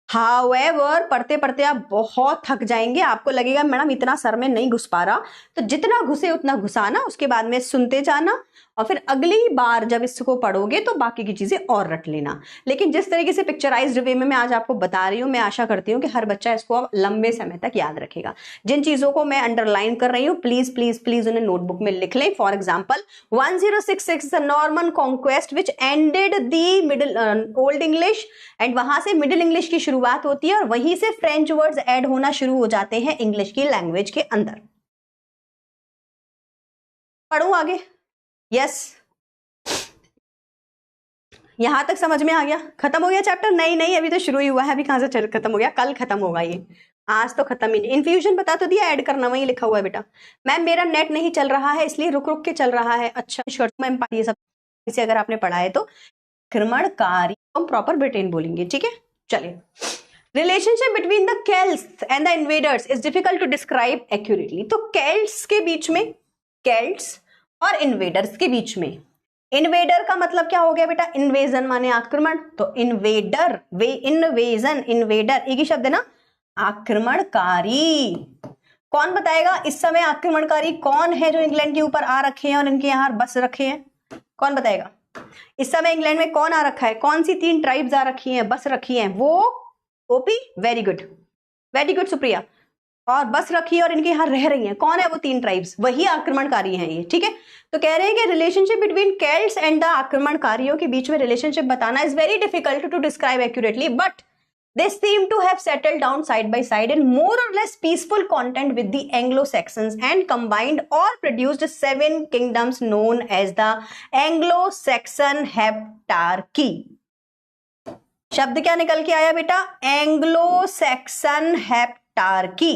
हाउएवर पढ़ते पढ़ते आप बहुत थक जाएंगे, आपको लगेगा मैडम इतना सर में नहीं घुस पा रहा, तो जितना घुसे उतना घुसाना, उसके बाद में सुनते जाना, और फिर अगली बार जब इसको पढ़ोगे तो बाकी की चीजें और रट लेना। लेकिन जिस तरीके से पिक्चराइज्ड वे में मैं आज आपको बता रही हूँ, मैं आशा करती हूँ कि हर बच्चा इसको अब लंबे समय तक याद रखेगा। जिन चीजों को मैं अंडरलाइन कर रही हूँ प्लीज प्लीज प्लीज उन्हें नोटबुक में लिख लें। For example 1066 the Norman conquest which ended the middle old English, and वहां से मिडिल इंग्लिश की शुरुआत होती है और वहीं से फ्रेंच वर्ड्स ऐड होना शुरू हो जाते हैं इंग्लिश की लैंग्वेज के अंदर। पढ़ूं आगे? यस, यहां तक समझ में आ गया? खत्म हो गया चैप्टर? नहीं अभी तो शुरू ही हुआ है, अभी कहां से खत्म हो गया, कल खत्म होगा ये, आज तो खत्म ही नहीं। इन्फ्यूजन बता तो दिया, ऐड करना वही लिखा हुआ है बेटा। मैम मेरा नेट नहीं चल रहा है इसलिए रुक रुक के चल रहा है। अच्छा मैम ये सब इसे अगर आपने पढ़ा है तो आक्रमणकारी हम प्रॉपर ब्रिटेन बोलेंगे, ठीक है। चलिए, relationship between the Celts and the invaders is difficult to describe accurately. तो केल्ट्स के बीच में, केल्ट्स और इन्वेडर्स के बीच में, इन्वेडर का मतलब क्या हो गया बेटा, इन्वेजन माने आक्रमण, तो इन्वेडर वे इन्वेजन, इन्वेडर एक ही शब्द है ना, आक्रमणकारी। कौन बताएगा इस समय आक्रमणकारी कौन है जो इंग्लैंड के ऊपर आ रखे हैं और इनके यहां बस रखे हैं? कौन बताएगा इस समय इंग्लैंड में कौन आ रखा है, कौन सी 3 ट्राइब्स आ रखी हैं, बस रखी हैं? वो ओपी, वेरी गुड सुप्रिया, और बस रखी है और इनके यहां रह रही हैं। कौन है वो 3 ट्राइब्स? वही आक्रमणकारी हैं ये, ठीक है। तो कह रहे हैं कि relationship between Celts and the आक्रमणकारियों के बीच में रिलेशनशिप बताना is very difficult to describe accurately, but they seem to have settled down side by side in more or less peaceful content with the Anglo-Saxons and combined or produced 7 kingdoms known as the Anglo-Saxon Heptarchy। शब्द क्या निकल के आया बेटा? Anglo-Saxon हेप्टार्की।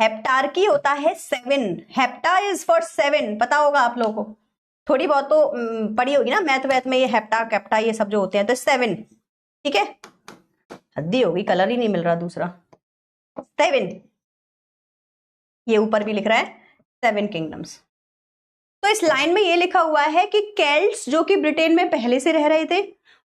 हेप्टार्की होता है 7, hepta is for 7, पता होगा आप लोगों को, थोड़ी बहुत तो पढ़ी होगी ना मैथ में, ये हेप्टा कैप्टा ये सब जो होते हैं, तो 7, ठीक है। हद्दी होगी, कलर ही नहीं मिल रहा दूसरा, 7, ये ऊपर भी लिख रहा है 7 किंगडम्स। तो इस लाइन में ये लिखा हुआ है कि केल्ट्स जो कि ब्रिटेन में पहले से रह रहे थे,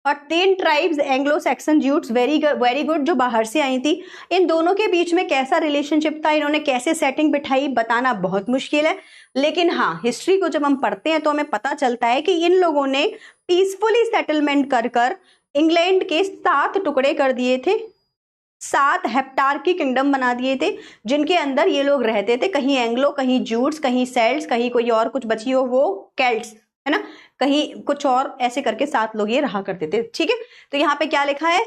और 3 tribes Anglo Saxon Jutes very good जो बाहर से आई थी, इन दोनों के बीच में कैसा रिलेशनशिप था, इन्होंने कैसे सेटिंग बिठाई, बताना बहुत मुश्किल है। लेकिन हाँ, हिस्ट्री को जब हम पढ़ते हैं तो हमें पता चलता है कि इन लोगों ने पीसफुली सेटलमेंट कर इंग्लैंड के 7 टुकड़े कर दिए थे, 7 हेप्टार्की किंगडम बना दिए थे, जिनके अंदर ये लोग रहते थे, कहीं एंग्लो, कहीं ज्यूट्स, कहीं सेल्ट्स, कहीं कोई और कुछ बची हो वो केल्ट्स, है ना, कहीं कुछ और ऐसे करके 7 लोग ये रहा करते थे, ठीक है। तो यहाँ पे क्या लिखा है,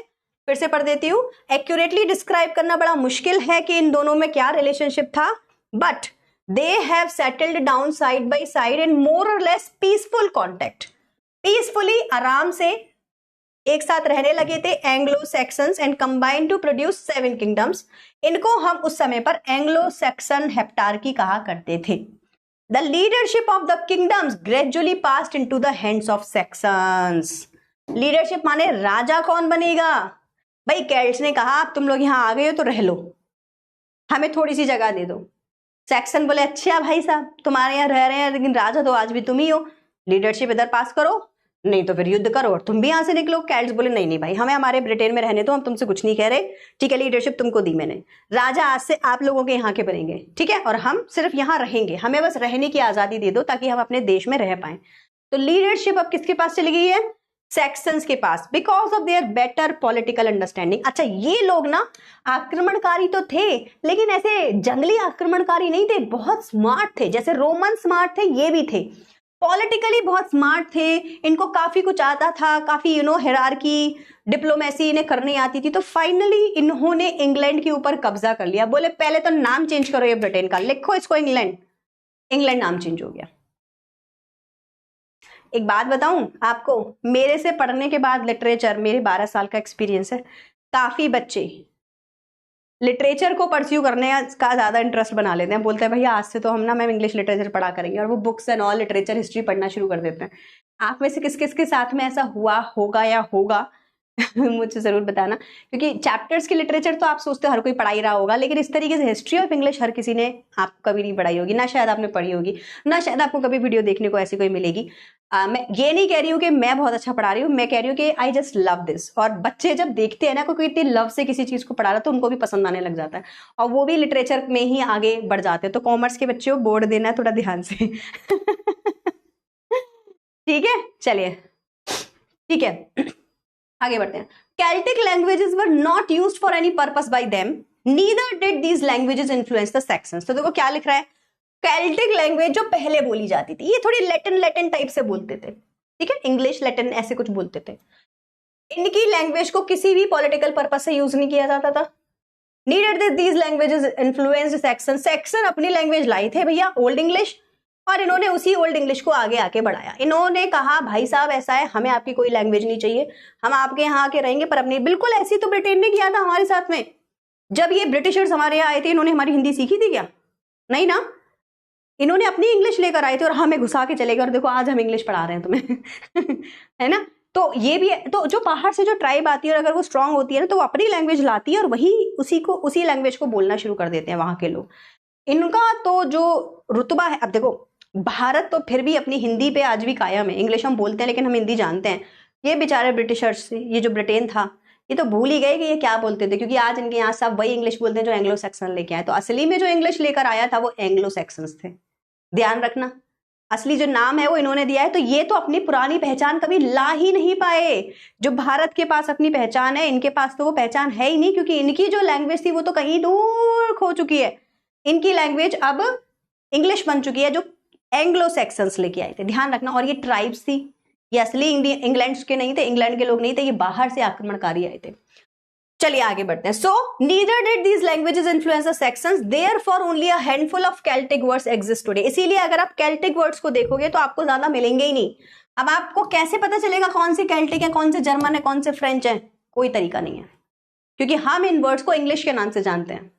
फिर से पढ़ देती हूँ। एक्यूरेटली डिस्क्राइब करना बड़ा मुश्किल है कि इन दोनों में क्या रिलेशनशिप था, but they have settled down side by side in more or less peaceful contact. Peacefully, आराम से एक साथ रहने लगे थे Anglo Saxons and combine to produce 7 kingdoms. इनको हम उस समय पर एंग्लो सैक्सन हेप्टार्की कहा करते थे। The leadership of the kingdoms gradually passed into the hands of Saxons. Leadership माने राजा कौन बनेगा, भाई केल्ट्स ने कहा अब तुम लोग यहां आ गए हो तो रह लो, हमें थोड़ी सी जगह दे दो। सैक्सन बोले अच्छा भाई साहब तुम्हारे यहाँ रह रहे हैं लेकिन राजा तो आज भी तुम ही हो, लीडरशिप इधर पास करो, नहीं तो फिर युद्ध करो और तुम भी यहां से निकलो। केल्ट्स बोले नहीं नहीं भाई, हमें हमारे ब्रिटेन में रहने दो, हम तुमसे कुछ नहीं कह रहे, ठीक है, लीडरशिप तुमको दी मैंने, राजा आज से आप लोगों के यहाँ के बनेंगे, ठीक है, और हम सिर्फ यहाँ रहेंगे, हमें बस रहने की आजादी दे दो ताकि हम अपने देश में रह पाए। तो लीडरशिप अब किसके पास चली गई है, सैक्सन्स के पास, because of their better political understanding. अच्छा ये लोग ना आक्रमणकारी तो थे लेकिन ऐसे जंगली आक्रमणकारी नहीं थे, बहुत स्मार्ट थे, जैसे रोमन स्मार्ट थे ये भी थे, पॉलिटिकली बहुत स्मार्ट थे, इनको काफी कुछ आता था, काफी हिरार्की डिप्लोमेसी इन्हें करनी आती थी। तो फाइनली इन्होंने इंग्लैंड के ऊपर कब्जा कर लिया। बोले पहले तो नाम चेंज करो ये ब्रिटेन का, लिखो इसको इंग्लैंड, इंग्लैंड नाम चेंज हो गया। एक बात बताऊं आपको, मेरे से पढ़ने के बाद लिटरेचर, मेरे 12 साल का एक्सपीरियंस है, काफी बच्चे लिटरेचर को परस्यू करने का ज्यादा इंटरेस्ट बना लेते हैं, बोलते हैं भैया आज से तो हम ना मैम इंग्लिश लिटरेचर पढ़ा करेंगे, और वो books and all literature history पढ़ना शुरू कर देते हैं। आप में से किस किस के साथ में ऐसा हुआ होगा या होगा मुझे जरूर बताना, क्योंकि चैप्टर्स की लिटरेचर तो आप सोचते हो हर कोई पढ़ा ही रहा होगा, लेकिन इस तरीके से हिस्ट्री ऑफ इंग्लिश हर किसी ने आपको कभी नहीं पढ़ाई होगी, ना शायद आपने पढ़ी होगी, ना शायद आपको कभी वीडियो देखने को ऐसी कोई मिलेगी। मैं ये नहीं कह रही हूँ कि मैं बहुत अच्छा पढ़ा रही हूँ, मैं कह रही हूँ कि आई जस्ट लव दिस। और बच्चे जब देखते हैं ना कोई इतनी लव से किसी चीज को पढ़ा रहा है तो उनको भी पसंद आने लग जाता है, और वो भी लिटरेचर में ही आगे बढ़ जाते हैं। तो कॉमर्स के बच्चों बोर्ड देना है थोड़ा ध्यान से ठीक है, चलिए ठीक है आगे बढ़ते हैं। Celtic languages were not used for any purpose by them, neither did these languages influence the Saxons। तो देखो क्या लिख रहा है, कैल्टिक लैंग्वेज जो पहले बोली जाती थी, ये थोड़ी लैटिन टाइप से बोलते थे, ठीक है, इंग्लिश लैटिन ऐसे कुछ बोलते थे, इनकी लैंग्वेज को किसी भी पॉलिटिकल पर्पस से यूज नहीं किया जाता था। Needed that these languages influenced Saxon, Saxon अपनी लैंग्वेज लाई थे भैया ओल्ड इंग्लिश, और इन्होंने उसी ओल्ड इंग्लिश को आगे आके बढ़ाया। इन्होंने कहा भाई साहब ऐसा है, हमें आपकी कोई लैंग्वेज नहीं चाहिए, हम आपके यहाँ आके रहेंगे पर अपनी। बिल्कुल ऐसी तो ब्रिटेन ने किया था हमारे साथ में, जब ये ब्रिटिशर्स हमारे यहाँ आए थे इन्होंने हमारी हिंदी सीखी थी क्या, नहीं ना, इन्होंने अपनी इंग्लिश लेकर आए थे और हमें घुसा के चले गए, और देखो आज हम इंग्लिश पढ़ा रहे हैं तुम्हें है ना। तो ये भी है, तो जो बाहर से जो ट्राइब आती है और अगर वो स्ट्रांग होती है ना तो वो अपनी लैंग्वेज लाती है और वही उसी लैंग्वेज को बोलना शुरू कर देते हैं वहां के लोग। इनका तो जो रुतबा है, अब देखो भारत तो फिर भी अपनी हिंदी पे आज भी कायम है, इंग्लिश हम बोलते हैं लेकिन हम हिंदी जानते हैं। ये बेचारे ब्रिटिशर्स, ये जो ब्रिटेन था ये तो भूल ही गए कि ये क्या बोलते थे, क्योंकि आज इनके यहाँ सब वही इंग्लिश बोलते हैं जो एंग्लो सैक्सन लेके आए। तो असली में जो इंग्लिश लेकर आया था वो एंग्लो सैक्सन्स थे, ध्यान रखना, असली जो नाम है वो इन्होंने दिया है। तो ये तो अपनी पुरानी पहचान कभी ला ही नहीं पाए। जो भारत के पास अपनी पहचान है, इनके पास तो वो पहचान है ही नहीं, क्योंकि इनकी जो लैंग्वेज थी वो तो कहीं दूर खो चुकी है। इनकी लैंग्वेज अब इंग्लिश बन चुकी है जो एंग्लो सैक्सन्स लेके आए थे, ध्यान रखना। और ये ट्राइब्स थी, ये असली इंग्लैंड के नहीं थे, इंग्लैंड के लोग नहीं थे, ये बाहर से आक्रमणकारी आए थे। चलिए आगे बढ़ते हैं। So neither did these languages influence the Saxons, therefore only a handful of Celtic words exist today. इसीलिए अगर आप केल्टिक वर्ड्स को देखोगे तो आपको ज्यादा मिलेंगे ही नहीं। अब आपको कैसे पता चलेगा कौन से केल्टिक है, कौन से जर्मन है, कौन से फ्रेंच है, कोई तरीका नहीं है, क्योंकि हम इन वर्ड्स को इंग्लिश के नाम से जानते हैं।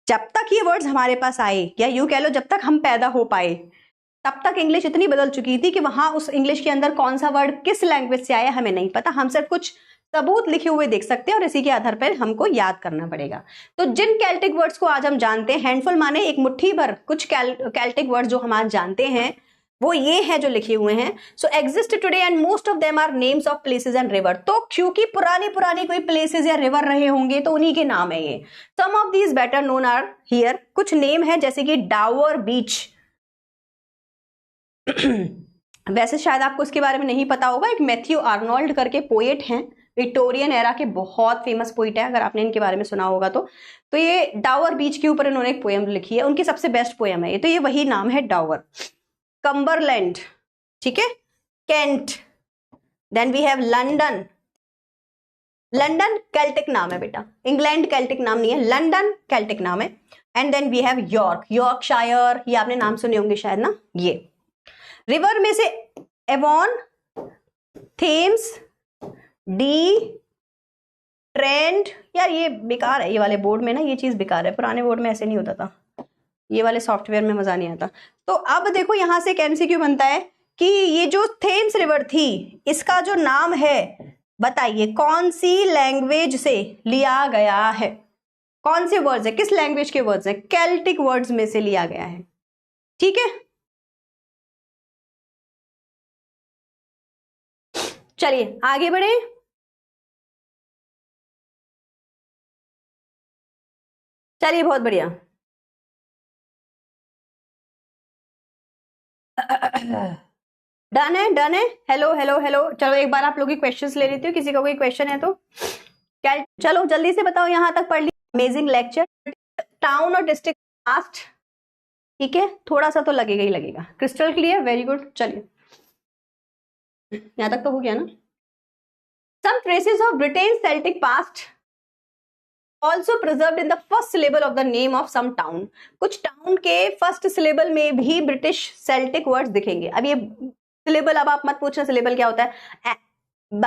जब तक ये वर्ड्स हमारे पास आए, या यूं कह लो जब तक हम पैदा हो पाए, तब तक इंग्लिश इतनी बदल चुकी थी कि वहां उस इंग्लिश के अंदर कौन सा वर्ड किस लैंग्वेज से आया हमें नहीं पता। हम सिर्फ कुछ सबूत लिखे हुए देख सकते हैं और इसी के आधार पर हमको याद करना पड़ेगा। तो जिन केल्टिक वर्ड्स को आज हम जानते हैं, हैंडफुल माने एक मुट्ठी भर कुछ केल्टिक वर्ड्स जो हम आज जानते हैं, वो ये है जो लिखे हुए हैं। So exist today and most of them are names of places and river. तो क्योंकि पुरानी कोई प्लेसेस या रिवर रहे होंगे तो उन्हीं के नाम है ये। Some of these better known are here. कुछ नेम है जैसे कि डावर बीच वैसे शायद आपको इसके बारे में नहीं पता होगा, एक मैथ्यू आर्नोल्ड करके पोएट हैं, विक्टोरियन एरा के बहुत फेमस पोइट है, अगर आपने इनके बारे में सुना होगा तो ये डावर बीच के ऊपर इन्होंने एक पोएम लिखी है, उनकी सबसे बेस्ट पोएम है ये। तो ये वही नाम है डावर। कम्बरलैंड, ठीक है, Kent. Then we have London. London Celtic नाम है बेटा, इंग्लैंड केल्टिक नाम नहीं है, लंदन केल्टिक नाम है। And then we have York, Yorkshire, ये आपने नाम सुने होंगे शायद ना। ये रिवर में से एवॉन, थेम्स, डी, ट्रेंड। यार ये बेकार है, ये वाले बोर्ड में ना ये चीज बेकार है, पुराने बोर्ड में ऐसे नहीं होता था, ये वाले सॉफ्टवेयर में मजा नहीं आता। तो अब देखो यहां से एक एमसीक्यू बनता है कि ये जो थेम्स रिवर थी इसका जो नाम है बताइए कौन सी लैंग्वेज से लिया गया है, कौन से वर्ड्स है, किस लैंग्वेज के वर्ड्स है, केल्टिक वर्ड्स में से लिया गया है। ठीक है, चलिए आगे बढ़े। चलिए बहुत बढ़िया। डन है, डन है। हेलो हेलो हेलो, चलो एक बार आप लोग की क्वेश्चंस ले लेती हूँ, किसी का कोई क्वेश्चन है तो क्या, चलो जल्दी से बताओ, यहां तक पढ़ ली। Amazing lecture. टाउन और डिस्ट्रिक्ट पास्ट, ठीक है, थोड़ा सा तो लगेगा ही लगेगा। Crystal clear, very good. चलिए यहां तक तो हो गया ना। Some traces of Britain Celtic past also preserved in the first syllable of the name of some town। कुछ टाउन के फर्स्ट सिलेबल में भी ब्रिटिश सेल्टिक वर्ड्स दिखेंगे। अब ये सिलेबल, अब आप मत पूछना सिलेबल क्या होता है, ए, ब,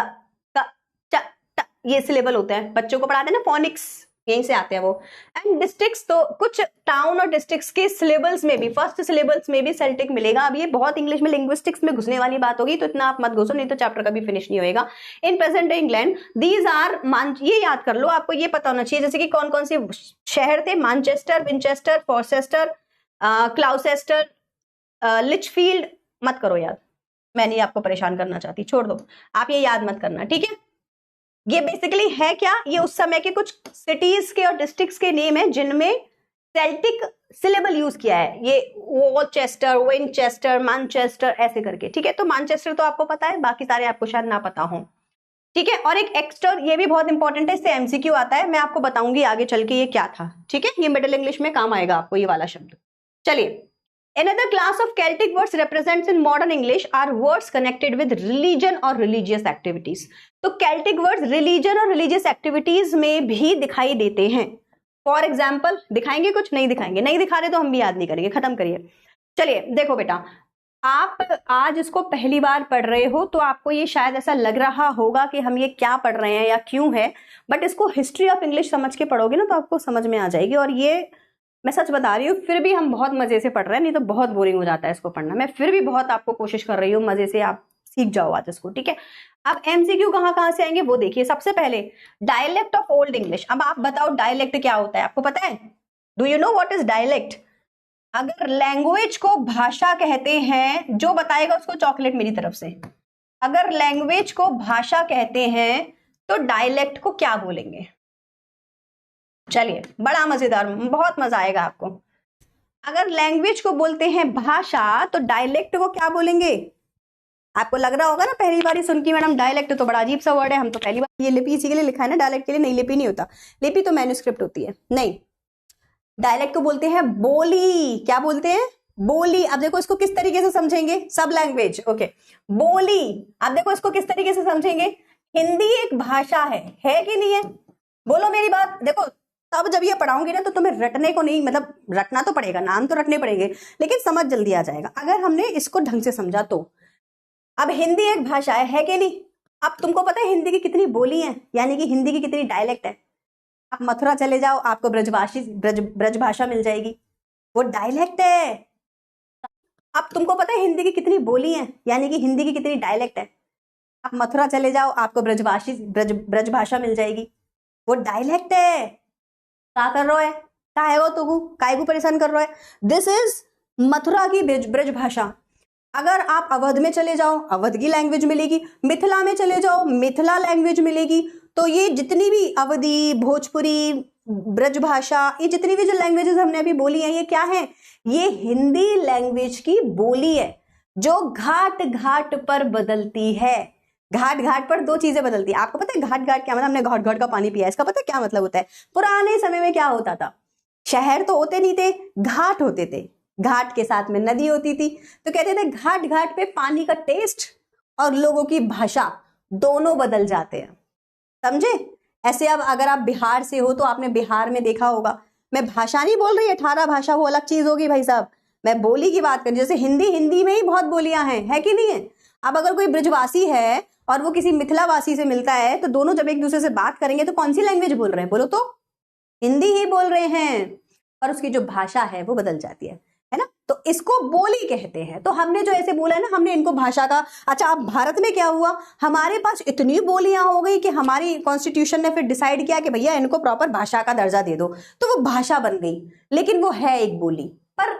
क, च, ट, ये सिलेबल होता है, बच्चों को पढ़ाते हैं ना फोनिक्स, यहीं से आते हैं वो। एंड डिस्ट्रिक्ट्स, तो कुछ टाउन और डिस्ट्रिक्ट्स के सिलेबल्स में भी, फर्स्ट सिलेबल्स में भी सेल्टिक मिलेगा। अब ये बहुत इंग्लिश में लिंग्विस्टिक्स में घुसने वाली बात होगी, तो इतना आप मत घुसो, नहीं तो चैप्टर कभी फिनिश नहीं होएगा। In present day England, these are, ये याद कर लो, आपको ये पता होना चाहिए जैसे कि कौन कौन से शहर थे, मैनचेस्टर, विंचेस्टर, फॉर्चेस्टर, क्लाउसेस्टर, लिचफील्ड। मत करो याद, मैं नहीं आपको परेशान करना चाहती, छोड़ दो, आप ये याद मत करना, ठीक है। ये बेसिकली है क्या, ये उस समय के कुछ सिटीज के और डिस्ट्रिक्ट्स के नेम है जिनमें सेल्टिक सिलेबल यूज किया है, ये वॉचेस्टर, विंचेस्टर, मैनचेस्टर ऐसे करके, ठीक है। तो मैनचेस्टर तो आपको पता है, बाकी सारे आपको शायद ना पता हो, ठीक है। और एक एक्स्टर, ये भी बहुत इंपॉर्टेंट है, इससे एमसीक्यू आता है, मैं आपको बताऊंगी आगे चल के ये क्या था, ठीक है। ये मिडिल इंग्लिश में काम आएगा आपको ये वाला शब्द। चलिए, another class of Celtic words represents in modern English are words connected with religion or religious activities। तो Celtic words religion और religious activities में भी दिखाई देते हैं। फॉर एग्जाम्पल दिखाएंगे कुछ, नहीं दिखाएंगे, नहीं दिखा रहे तो हम भी याद नहीं करेंगे, खत्म करिए। चलिए देखो बेटा, आप आज इसको पहली बार पढ़ रहे हो तो आपको ये शायद ऐसा लग रहा होगा कि हम ये क्या पढ़ रहे हैं या क्यों है, बट इसको हिस्ट्री ऑफ इंग्लिश समझ के पढ़ोगे ना तो आपको समझ में आ जाएगी। और ये मैं सच बता रही हूँ, फिर भी हम बहुत मजे से पढ़ रहे हैं, नहीं तो बहुत बोरिंग हो जाता है इसको पढ़ना। मैं फिर भी बहुत आपको कोशिश कर रही हूँ मजे से आप सीख जाओ आज इसको, ठीक है। अब एमसीक्यू कहाँ से आएंगे वो देखिए। सबसे पहले डायलेक्ट ऑफ ओल्ड इंग्लिश। अब आप बताओ डायलेक्ट क्या होता है, आपको पता है? Do you know what is dialect? अगर लैंग्वेज को भाषा कहते हैं, जो बताएगा उसको चॉकलेट मेरी तरफ से। अगर लैंग्वेज को भाषा कहते हैं तो डायलेक्ट को क्या बोलेंगे? चलिए, बड़ा मजेदार, बहुत मजा आएगा आपको। अगर लैंग्वेज को बोलते हैं भाषा तो डायलेक्ट को क्या बोलेंगे? आपको लग रहा होगा ना पहली बार सुन की मैडम डायलेक्ट तो बड़ा अजीब सा वर्ड है, हम तो पहली बार, ये लिपि इसी के लिए लिखा है ना, डायलेक्ट के लिए। नहीं, लिपि नहीं होता, लिपि तो मैन्युस्क्रिप्ट होती है। नहीं, डायलेक्ट को बोलते हैं बोली। क्या बोलते हैं? बोली। अब देखो इसको किस तरीके से समझेंगे, सब लैंग्वेज, ओके, बोली। अब देखो इसको किस तरीके से समझेंगे, हिंदी एक भाषा है कि नहीं है? बोलो मेरी बात। देखो तब जब ये पढ़ाऊंगी ना तो तुम्हें रटने को नहीं, मतलब रटना तो पड़ेगा, नाम तो रटने पड़ेंगे, लेकिन समझ जल्दी आ जाएगा अगर हमने इसको ढंग से समझा तो। अब हिंदी एक भाषा है कि नहीं? अब तुमको पता है हिंदी की कितनी बोली है, यानी कि हिंदी की कितनी डायलेक्ट है? आप मथुरा चले जाओ, आपको ब्रज भाषा मिल जाएगी, वो डायलेक्ट है। अब तुमको पता है हिंदी की कितनी बोली है, यानी कि हिंदी की कितनी डायलेक्ट है? आप मथुरा चले जाओ, आपको ब्रज भाषा मिल जाएगी, वो डायलेक्ट है। क्या कर रहा है? काय को परेशान कर रहा है? दिस इज मथुरा की ब्रज भाषा। अगर आप अवध में चले जाओ, अवध की लैंग्वेज मिलेगी। मिथिला में चले जाओ, मिथिला लैंग्वेज मिलेगी। तो ये जितनी भी अवधी, भोजपुरी, ब्रज भाषा, ये जितनी भी जो लैंग्वेजेस हमने अभी बोली हैं, ये क्या है? ये हिंदी लैंग्वेज की बोली है जो घाट घाट पर बदलती है। घाट घाट पर दो चीजें बदलती है। आपको पता है घाट घाट क्या मतलब? हमने घाट घाट का पानी पिया, इसका पता है क्या मतलब होता है? पुराने समय में क्या होता था, शहर तो होते नहीं थे, घाट होते थे। घाट के साथ में नदी होती थी। तो कहते थे घाट घाट पे पानी का टेस्ट और लोगों की भाषा दोनों बदल जाते हैं, समझे? ऐसे अब अगर आप बिहार से हो तो आपने बिहार में देखा होगा, मैं भाषा नहीं बोल रही, 18 भाषा वो अलग चीज होगी भाई साहब, मैं बोली की बात करूं। जैसे हिंदी में ही बहुत बोलियां हैं, है कि नहीं है? अब अगर कोई ब्रजवासी है और वो किसी मिथिलावासी से मिलता है तो दोनों जब एक दूसरे से बात करेंगे तो कौन सी लैंग्वेज बोल रहे हैं? बोलो तो हिंदी ही बोल रहे हैं, पर उसकी जो भाषा है वो बदल जाती है ना? तो इसको बोली कहते हैं। तो हमने जो ऐसे बोला है ना, हमने इनको भाषा का, अच्छा अब भारत में क्या हुआ, हमारे पास इतनी बोलियां हो गई कि हमारी कॉन्स्टिट्यूशन ने फिर डिसाइड किया कि भैया इनको प्रॉपर भाषा का दर्जा दे दो, तो वो भाषा बन गई, लेकिन वो है एक बोली। पर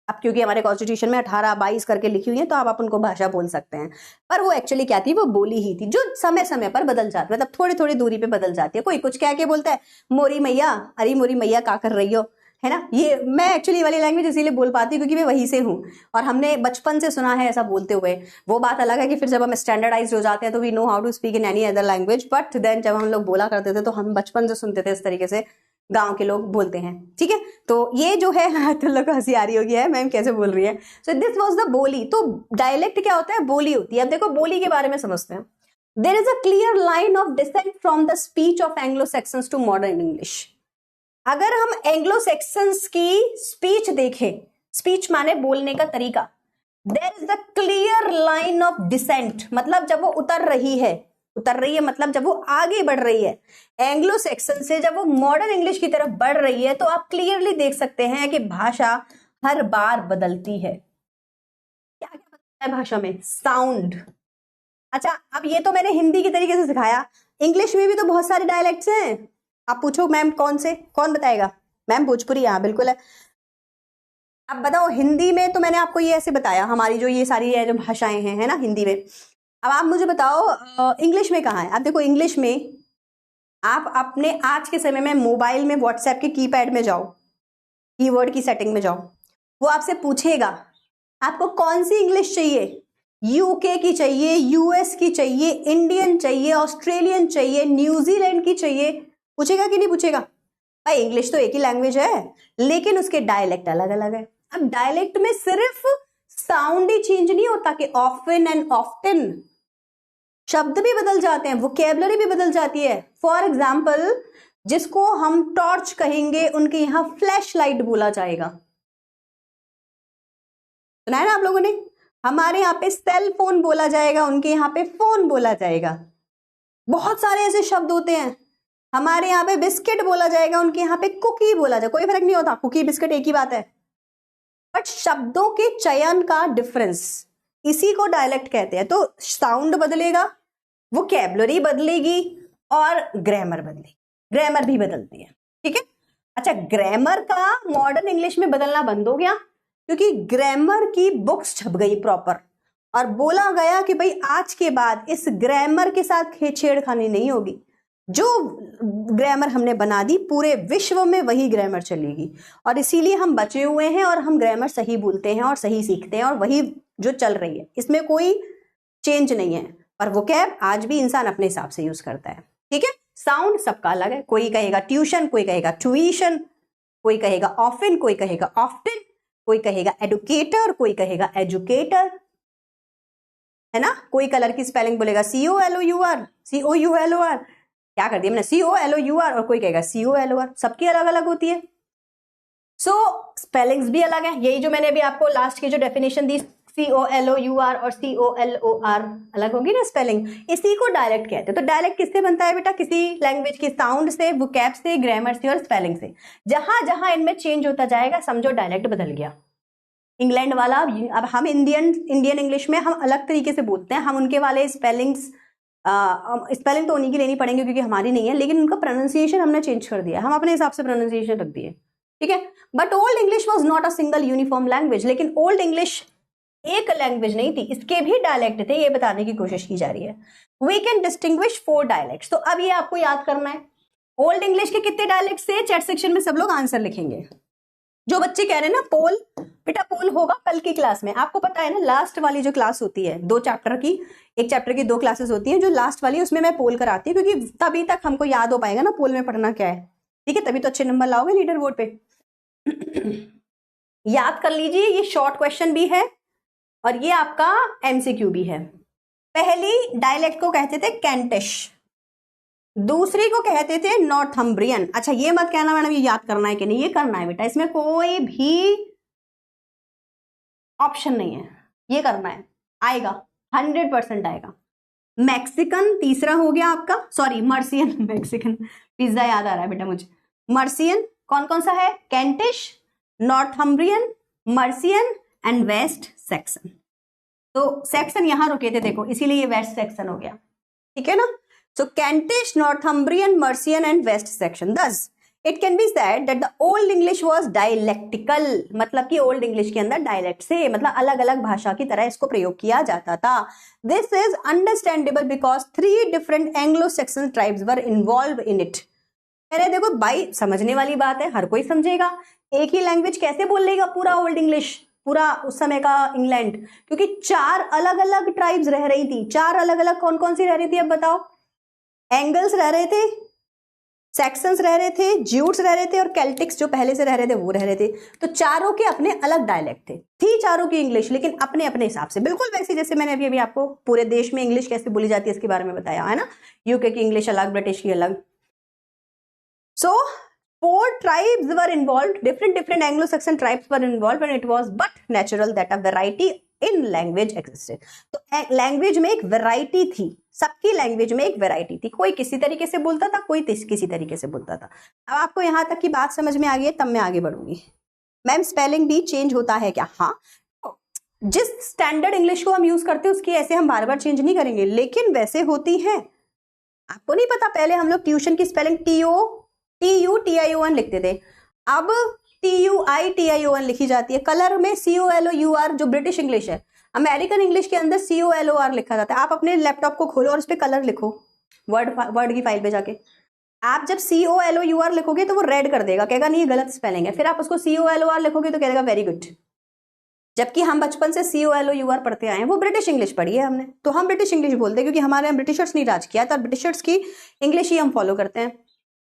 अब क्योंकि हमारे कॉन्स्टिट्यूशन में 18-22 करके लिखी हुई है तो अब आप उनको भाषा बोल सकते हैं, पर वो एक्चुअली क्या थी, वो बोली ही थी जो समय समय पर बदल जाती है, मतलब थोड़ी थोड़ी दूरी पे बदल जाती है। कोई कुछ कह के बोलता है मोरी मैया, अरे मोरी मैया क्या कर रही हो, है ना? ये मैं एक्चुअली वाली लैंग्वेज इसीलिए बोल पाती हूँ क्योंकि मैं वहीं से हूँ और हमने बचपन से सुना है ऐसा बोलते हुए। वो बात अलग है कि फिर जब हम स्टैंडर्डाइज हो जाते हैं तो we know how to speak in any other language, but then जब हम लोग बोला करते थे तो हम बचपन से सुनते थे इस तरीके से गांव के लोग बोलते हैं, ठीक है? तो ये जो है तो लोग को हंसी आ रही होगी है मैम कैसे बोल रही है। सो दिस वाज द बोली। तो डायलेक्ट क्या होता है? बोली होती है। अब देखो बोली के बारे में समझते हैं। There is a clear line of descent from the speech of Anglo Saxons to modern English. अगर हम एंग्लो सेक्सन्स की स्पीच देखें, स्पीच माने बोलने का तरीका, there is a clear line of descent, मतलब जब वो उतर रही है मतलब जब वो आगे बढ़ रही है एंग्लो सेक्सन से, जब वो मॉडर्न इंग्लिश की तरफ बढ़ रही है, तो आप क्लियरली देख सकते हैं कि भाषा हर बार बदलती है। क्या क्या बदलता है भाषा में? साउंड। अच्छा अब ये तो मैंने हिंदी की तरीके से सिखाया, इंग्लिश में भी तो बहुत सारे डायलेक्ट्स हैं। आप पूछो मैम कौन से, कौन बताएगा? मैम भोजपुरी, हाँ बिल्कुल है। अब बताओ हिंदी में तो मैंने आपको ये ऐसे बताया, हमारी जो ये सारी जो भाषाएं हैं, है ना, हिंदी में। अब आप मुझे बताओ इंग्लिश में कहाँ है? अब देखो इंग्लिश में आप अपने आज के समय में मोबाइल में व्हाट्सएप के कीपैड में जाओ, कीवर्ड की सेटिंग में जाओ, वो आपसे पूछेगा आपको कौन सी इंग्लिश चाहिए, यूके की चाहिए, यूएस की चाहिए, इंडियन चाहिए, ऑस्ट्रेलियन चाहिए, न्यूजीलैंड की चाहिए, पूछेगा कि नहीं पूछेगा? भाई इंग्लिश तो एक ही लैंग्वेज है लेकिन उसके डायलेक्ट अलग अलग है। अब डायलेक्ट में सिर्फ साउंड ही चेंज नहीं होता कि ऑफन एंड ऑफ्टन, शब्द भी बदल जाते हैं, वोकैबुलरी भी बदल जाती है। फॉर एग्जाम्पल जिसको हम टॉर्च कहेंगे उनके यहां फ्लैश लाइट बोला जाएगा, सुना है ना आप लोगों ने? हमारे यहाँ पे सेल फोन बोला जाएगा, उनके यहाँ पे फोन बोला जाएगा। बहुत सारे ऐसे शब्द होते हैं, हमारे यहाँ पे बिस्किट बोला जाएगा, उनके यहाँ पे कुकी बोला जाएगा। कोई फर्क नहीं होता, कुकी बिस्किट एक ही बात है, बट शब्दों के चयन का डिफरेंस, इसी को डायलेक्ट कहते हैं। तो साउंड बदलेगा, वोकैबुलरी बदलेगी और ग्रामर बदलेगी, ग्रामर भी बदलती है, ठीक है? अच्छा ग्रामर का मॉडर्न इंग्लिश में बदलना बंद हो गया क्योंकि ग्रामर की बुक्स छप गई प्रॉपर और बोला गया कि भाई आज के बाद इस ग्रामर के साथ छेड़खानी नहीं होगी, जो ग्रामर हमने बना दी पूरे विश्व में वही ग्रामर चलेगी और इसीलिए हम बचे हुए हैं और हम ग्रामर सही बोलते हैं और सही सीखते हैं और वही जो चल रही है, इसमें कोई चेंज नहीं है। पर वोकैब आज भी इंसान अपने हिसाब से यूज करता है, ठीक है? साउंड सबका अलग है, कोई कहेगा ट्यूशन, कोई कहेगा ट्यूशन, कोई कहेगा ऑफन, कोई कहेगा ऑफ्टन, कोई कहेगा एडुकेटर, कोई कहेगा एजुकेटर, है ना? कोई कलर की स्पेलिंग बोलेगा COLOUR, COULOR, क्या कर दिया मैंने, COLOUR, और कोई कहेगा COLOR, सबकी अलग अलग होती है। सो स्पेलिंग्स भी अलग है। यही जो मैंने अभी आपको लास्ट की जो डेफिनेशन दी, COLOUR और COLOR अलग होगी ना स्पेलिंग, इसी को डायलेक्ट कहते हैं। तो डायलेक्ट किससे बनता है बेटा? किसी लैंग्वेज के साउंड से, वोकैब से, ग्रामर से और स्पेलिंग से। जहां जहां इनमें चेंज होता जाएगा समझो डायलेक्ट बदल गया। इंग्लैंड वाला, अब हम इंडियन इंग्लिश में हम अलग तरीके से बोलते हैं, हम उनके वाले स्पेलिंग तो उन्हीं की लेनी पड़ेंगे क्योंकि हमारी नहीं है, लेकिन उनका प्रोनाउंसिएशन हमने चेंज कर दिया, हम अपने हिसाब से प्रोनाउंसिएशन रख दिए, ठीक है? But old English was not a single uniform language, लेकिन ओल्ड इंग्लिश एक लैंग्वेज नहीं थी, इसके भी डायलेक्ट थे, ये बताने की कोशिश की जा रही है। We can distinguish 4 dialects. तो अब ये आपको याद करना है, ओल्ड इंग्लिश के कितने डायलेक्ट्स थे? चैट सेक्शन में सब लोग आंसर लिखेंगे। जो बच्चे कह रहे हैं ना पोल, बेटा पोल होगा कल की क्लास में, आपको पता है ना लास्ट वाली जो क्लास होती है 2 चैप्टर की, एक चैप्टर की 2 क्लासेस होती हैं, जो लास्ट वाली है उसमें मैं पोल कराती हूँ क्योंकि तभी तक हमको याद हो पाएगा ना पोल में पढ़ना क्या है, ठीक है? तभी तो अच्छे नंबर लाओगे लीडर बोर्ड पे। याद कर लीजिए, ये शॉर्ट क्वेश्चन भी है और ये आपका एमसीक्यू भी है। पहली डायलेक्ट को कहते थे कैंटिश, दूसरी को कहते थे नॉर्थम्ब्रियन। अच्छा ये मत कहना मैडम ये याद करना है कि नहीं, ये करना है बेटा, इसमें कोई भी ऑप्शन नहीं है, ये करना है, आएगा 100% आएगा। मैक्सिकन तीसरा हो गया आपका, सॉरी मर्सियन, मैक्सिकन पिज्जा याद आ रहा है बेटा मुझे। मर्सियन कौन कौन सा है, Kentish, Northumbrian, Mercian and West Saxon. तो सेक्सन यहां रुके थे देखो, इसीलिए ये वेस्ट सेक्सन हो गया, ठीक है ना। So Kentish, Northumbrian, Mercian and West Saxon. Thus it can be said that the old English was dialectical, मतलब कि ओल्ड इंग्लिश के अंदर डायलेक्ट से, मतलब अलग अलग भाषा की तरह इसको प्रयोग किया जाता था। This is understandable because 3 different Anglo-Saxon tribes were involved in it। अरे देखो भाई समझने वाली बात है, हर कोई समझेगा। एक ही लैंग्वेज कैसे बोल लेगा पूरा ओल्ड इंग्लिश, पूरा उस समय का इंग्लैंड, क्योंकि 4 अलग अलग ट्राइब्स रह रही थी। 4 अलग अलग कौन कौन सी रह रही थी अब बताओ, एंगल्स रह रहे थे, सैक्सन्स रह रहे थे, ज्यूट्स रह रहे थे और केल्टिक्स जो पहले से रह रहे थे वो रह रहे थे। तो चारों के अपने अलग डायलेक्ट थे, थी चारों की इंग्लिश, लेकिन अपने अपने हिसाब से, बिल्कुल वैसे जैसे मैंने अभी आपको पूरे देश में इंग्लिश कैसे बोली जाती है इसके बारे में बताया है ना। यूके की इंग्लिश अलग, ब्रिटिश की अलग। सो 4 tribes were involved, different Anglo-Saxon tribes were involved, and it was but natural that a variety in language existed। तो लैंग्वेज में एक वैरायटी थी, सबकी लैंग्वेज में एक वैरायटी थी, कोई किसी तरीके से बोलता था, कोई किसी तरीके से बोलता था। अब आपको यहां तक की बात समझ में आ गई है, तब मैं आगे बढ़ूंगी। मैम स्पेलिंग भी चेंज होता है क्या? हाँ, जिस स्टैंडर्ड इंग्लिश को हम यूज करते हैं उसकी ऐसे हम बार बार चेंज नहीं करेंगे, लेकिन वैसे होती है। आपको नहीं पता, पहले हम लोग ट्यूशन की स्पेलिंग TUTION लिखते थे, अब TUITION लिखी जाती है। कलर में COLOUR जो ब्रिटिश इंग्लिश है, अमेरिकन इंग्लिश के अंदर COLOR लिखा जाता है। आप अपने लैपटॉप को खोलो और उस पर कलर लिखो, वर्ड की फाइल पे जाके। आप जब COLOUR लिखोगे तो वो रेड कर देगा, कहेगा नहीं ये गलत स्पेलिंग है। फिर आप उसको COLOR लिखोगे तो कहेगा वेरी गुड। जबकि हम बचपन से COLOUR पढ़ते आए हैं, वो ब्रिटिश इंग्लिश पढ़ी है हमने, तो हम ब्रिटिश इंग्लिश बोलते हैं क्योंकि हमारे यहाँ ब्रिटिशर्स नहीं राज किया था, ब्रिटिशर्स की इंग्लिश ही हम फॉलो करते हैं।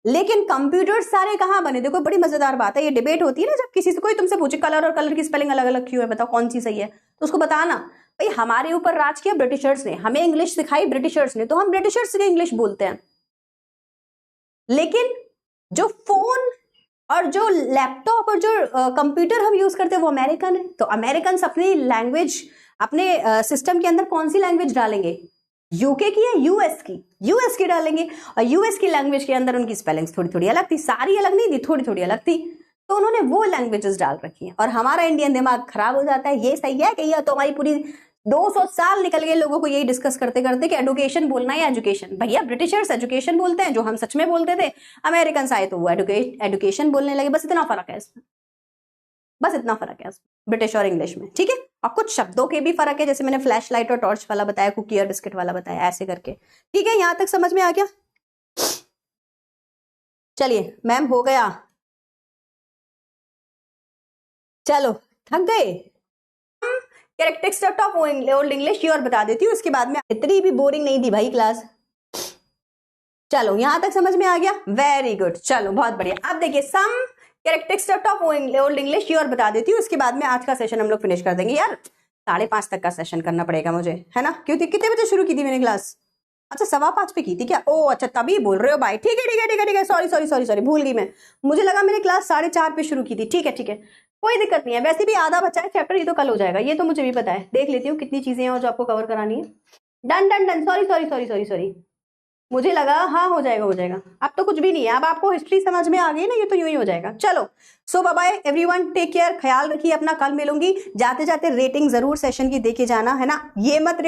लेकिन कंप्यूटर्स सारे कहाँ बने? देखो बड़ी मजेदार बात है, ये डिबेट होती है ना, जब किसी से कोई तुमसे पूछे कलर और कलर की स्पेलिंग अलग अलग क्यों है, बताओ कौन सी सही है, तो उसको बताना भाई हमारे ऊपर राज किया ब्रिटिशर्स ने, हमें इंग्लिश सिखाई ब्रिटिशर्स ने, तो हम ब्रिटिशर्स की इंग्लिश बोलते हैं। लेकिन जो फोन और जो लैपटॉप और जो कंप्यूटर हम यूज करते हैं वो अमेरिकन है, तो अमेरिकन अपनी लैंग्वेज, अपने सिस्टम के अंदर कौन सी लैंग्वेज डालेंगे? यूके की या यूएस की डालेंगे। और यूएस की लैंग्वेज के अंदर उनकी स्पेलिंग्स थोड़ी थोड़ी अलग थी, सारी अलग नहीं थी, थोड़ी थोड़ी अलग थी, तो उन्होंने वो लैंग्वेजेस डाल रखी हैं। और हमारा इंडियन दिमाग खराब हो जाता है, ये सही है कि यह तो हमारी पूरी 200 साल निकल गए लोगों को यही डिस्कस करते करते कि एडुकेशन बोलना है या एजुकेशन। भैया ब्रिटिशर्स एजुकेशन बोलते हैं, जो हम सच में बोलते थे, अमेरिकन आए तो वो एडुकेशन बोलने लगे। बस इतना फर्क है इसमें, बस इतना फर्क है ब्रिटिश और इंग्लिश में, ठीक है। और कुछ शब्दों के भी फर्क है, जैसे मैंने फ्लैश लाइट और टॉर्च वाला बताया, कुकी और बिस्किट वाला बताया, ऐसे करके, ठीक है। यहां तक समझ में आ गया? चलिए मैम हो गया, चलो थक गए। कैरेक्टरिस्टिक्स ऑफ ओल्ड इंग्लिश और बता देती हूँ, इसके बाद में इतनी भी बोरिंग नहीं थी भाई क्लास। चलो यहां तक समझ में आ गया, वेरी गुड, चलो बहुत बढ़िया। अब देखिए some characteristics of old English और बता देती हूँ, इसके बाद में आज का सेशन हम लोग फिनिश कर देंगे। यार 5:30 तक का सेशन करना पड़ेगा मुझे, है ना, क्योंकि कितने बजे शुरू की थी मैंने क्लास? अच्छा 5:15 पे की थी क्या? ओ अच्छा तभी बोल रहे हो भाई, ठीक है ठीक है ठीक है ठीक है, सॉरी भूल गई मैं, मुझे लगा मैंने क्लास 4:30 पे शुरू की थी। ठीक है कोई दिक्कत नहीं है, वैसे भी आधा बचा है चैप्टर, ये तो कल हो जाएगा, ये तो मुझे भी पता है। देख लेती हूँ कितनी चीजें हैं और जो आपको कवर करानी है। डन सॉरी, मुझे लगा हाँ हो जाएगा। अब तो कुछ भी नहीं है, अब आपको हिस्ट्री समझ में आ गई ना, ये तो यूं ही हो जाएगा। चलो so bye bye everyone, take care, ख्याल रखिए अपना, कल मिलूंगी। जाते जाते रेटिंग जरूर सेशन की देके जाना, है ना, ये मत